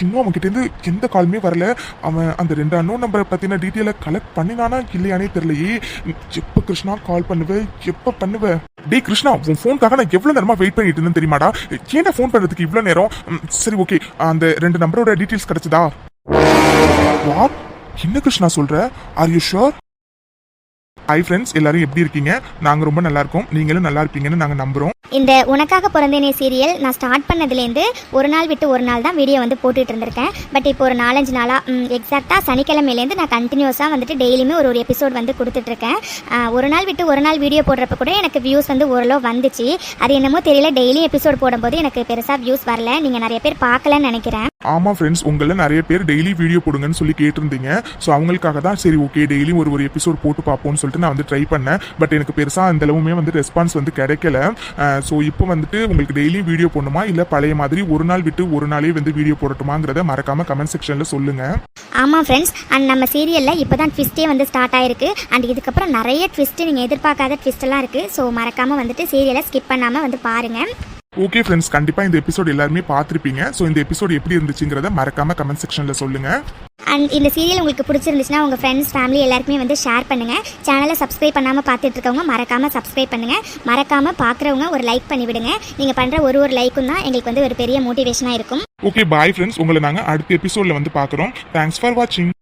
இன்னும் அவன் கிட்ட இருந்து எந்த காலுமே வரல. அவன் அந்த 2 அன்னோன் நம்பரை பத்தின டீட்டெயிலை கலெக்ட் பண்ணினானா இல்லையானே தெரியலையே. எப்ப கிருஷ்ணா கால் பண்ணுவ? எப்ப பண்ணுவ? டே கிருஷ்ணா, உன் போனுக்காக நான் எவ்வளவு நேரமா வெயிட் பண்ணிட்டு இருந்தேன் தெரியுமாடா? ஏன்டா ஃபோன் பண்றதுக்கு இவ்வளவு நேரம்? சரி ஓகே, அந்த 2 நம்பரோட டீட்டெயில்ஸ் கிடைச்சதா? வாட்? என்ன கிருஷ்ணா சொல்ற? Are you sure? Hi friends, எல்லாரும் எப்படி இருக்கீங்க? நாங்கள் ரொம்ப நல்லா இருக்கோம். நீங்களும் நல்லா இருப்பீங்கன்னு நாங்கள் நம்புகிறோம். இந்த உனக்காக பிறந்தேனே சீரியல் நான் ஸ்டார்ட் பண்ணதுலேருந்து ஒரு நாள் விட்டு ஒரு நாள் தான் வீடியோ வந்து போட்டுட்டு இருந்திருக்கேன். பட் இப்போ ஒரு 4-5 நாளாக எக்ஸாக்டாக சனிக்கிழமையிலேருந்து நான் கண்டினியூஸாக வந்துட்டு டெய்லியுமே ஒரு எபிசோட் வந்து கொடுத்துட்ருக்கேன். ஒரு நாள் விட்டு ஒரு நாள் வீடியோ போடுறப்ப கூட எனக்கு வியூஸ் வந்து ஓரளவு வந்துச்சு. அது என்னமோ தெரியல, டெய்லியும் எபிசோட் போடும்போது எனக்கு பெருசாக வியூஸ் வரல. நீங்கள் நிறைய பேர் பார்க்கலன்னு நினைக்கிறேன். ஆமாம் ஃப்ரெண்ட்ஸ், உங்களில் நிறைய பேர் டெய்லி வீடியோ போடுங்கன்னு சொல்லி கேட்டிருந்தீங்க. ஸோ அவங்களுக்காக தான் சரி ஓகே டெய்லி ஒரு எபிசோட் போட்டு பார்ப்போம்னு சொல்லிட்டு நான் வந்து ட்ரை பண்ணேன். பட் எனக்கு பெருசாக அந்த அளவுமே வந்து ரெஸ்பான்ஸ் வந்து கிடைக்கல. ஸோ இப்போ வந்துட்டு உங்களுக்கு டெய்லி வீடியோ போடணுமா இல்லை பழைய மாதிரி ஒரு நாள் விட்டு ஒரு நாளே வந்து வீடியோ போடட்டுமாங்கிறத மறக்காமல் கமெண்ட் செக்ஷனில் சொல்லுங்கள். ஆமாம் ஃப்ரெண்ட்ஸ், அண்ட் நம்ம சீரியலில் இப்போ தான் ட்விஸ்ட்டே வந்து ஸ்டார்ட் ஆயிருக்கு. அண்ட் இதுக்கப்புறம் நிறைய ட்விஸ்ட்டு நீங்கள் எதிர்பார்க்காத ட்விஸ்ட்டெல்லாம் இருக்குது. ஸோ மறக்காமல் வந்துட்டு சீரியலை ஸ்கிப் பண்ணாமல் வந்து பாருங்கள். ஓகே ஃப்ரெண்ட்ஸ், கண்டிப்பாக இந்த எபிசோட் எல்லாருமே பார்த்துருப்பீங்க. ஸோ இந்த எபிசோட் எப்படி இருந்துச்சுங்கிறத மறக்காமல் கமெண்ட் செக்ஷனில் சொல்லுங்கள். அண்ட் இந்த சீரியல் உங்களுக்கு பிடிச்சிருந்துச்சுன்னா உங்கள் ஃப்ரெண்ட்ஸ் ஃபேமிலி எல்லாருக்குமே வந்து ஷேர் பண்ணுங்கள். சேனலை சப்ஸ்கிரைப் பண்ணாமல் பார்த்துட்டு இருக்கவங்க மறக்காமல் சப்ஸ்கிரைப் பண்ணுங்கள். மறக்காமல் பார்க்குறவங்க ஒரு லைக் பண்ணிவிடுங்க. நீங்கள் பண்ணுற ஒரு லைக்கும் தான் எங்களுக்கு வந்து ஒரு பெரிய மோட்டிவேஷனாக இருக்கும். ஓகே பாய் ஃப்ரெண்ட்ஸ், உங்களை நாங்கள் அடுத்த எபிசோடில் வந்து பார்க்குறோம். தேங்க்ஸ் ஃபார் வாட்சிங்.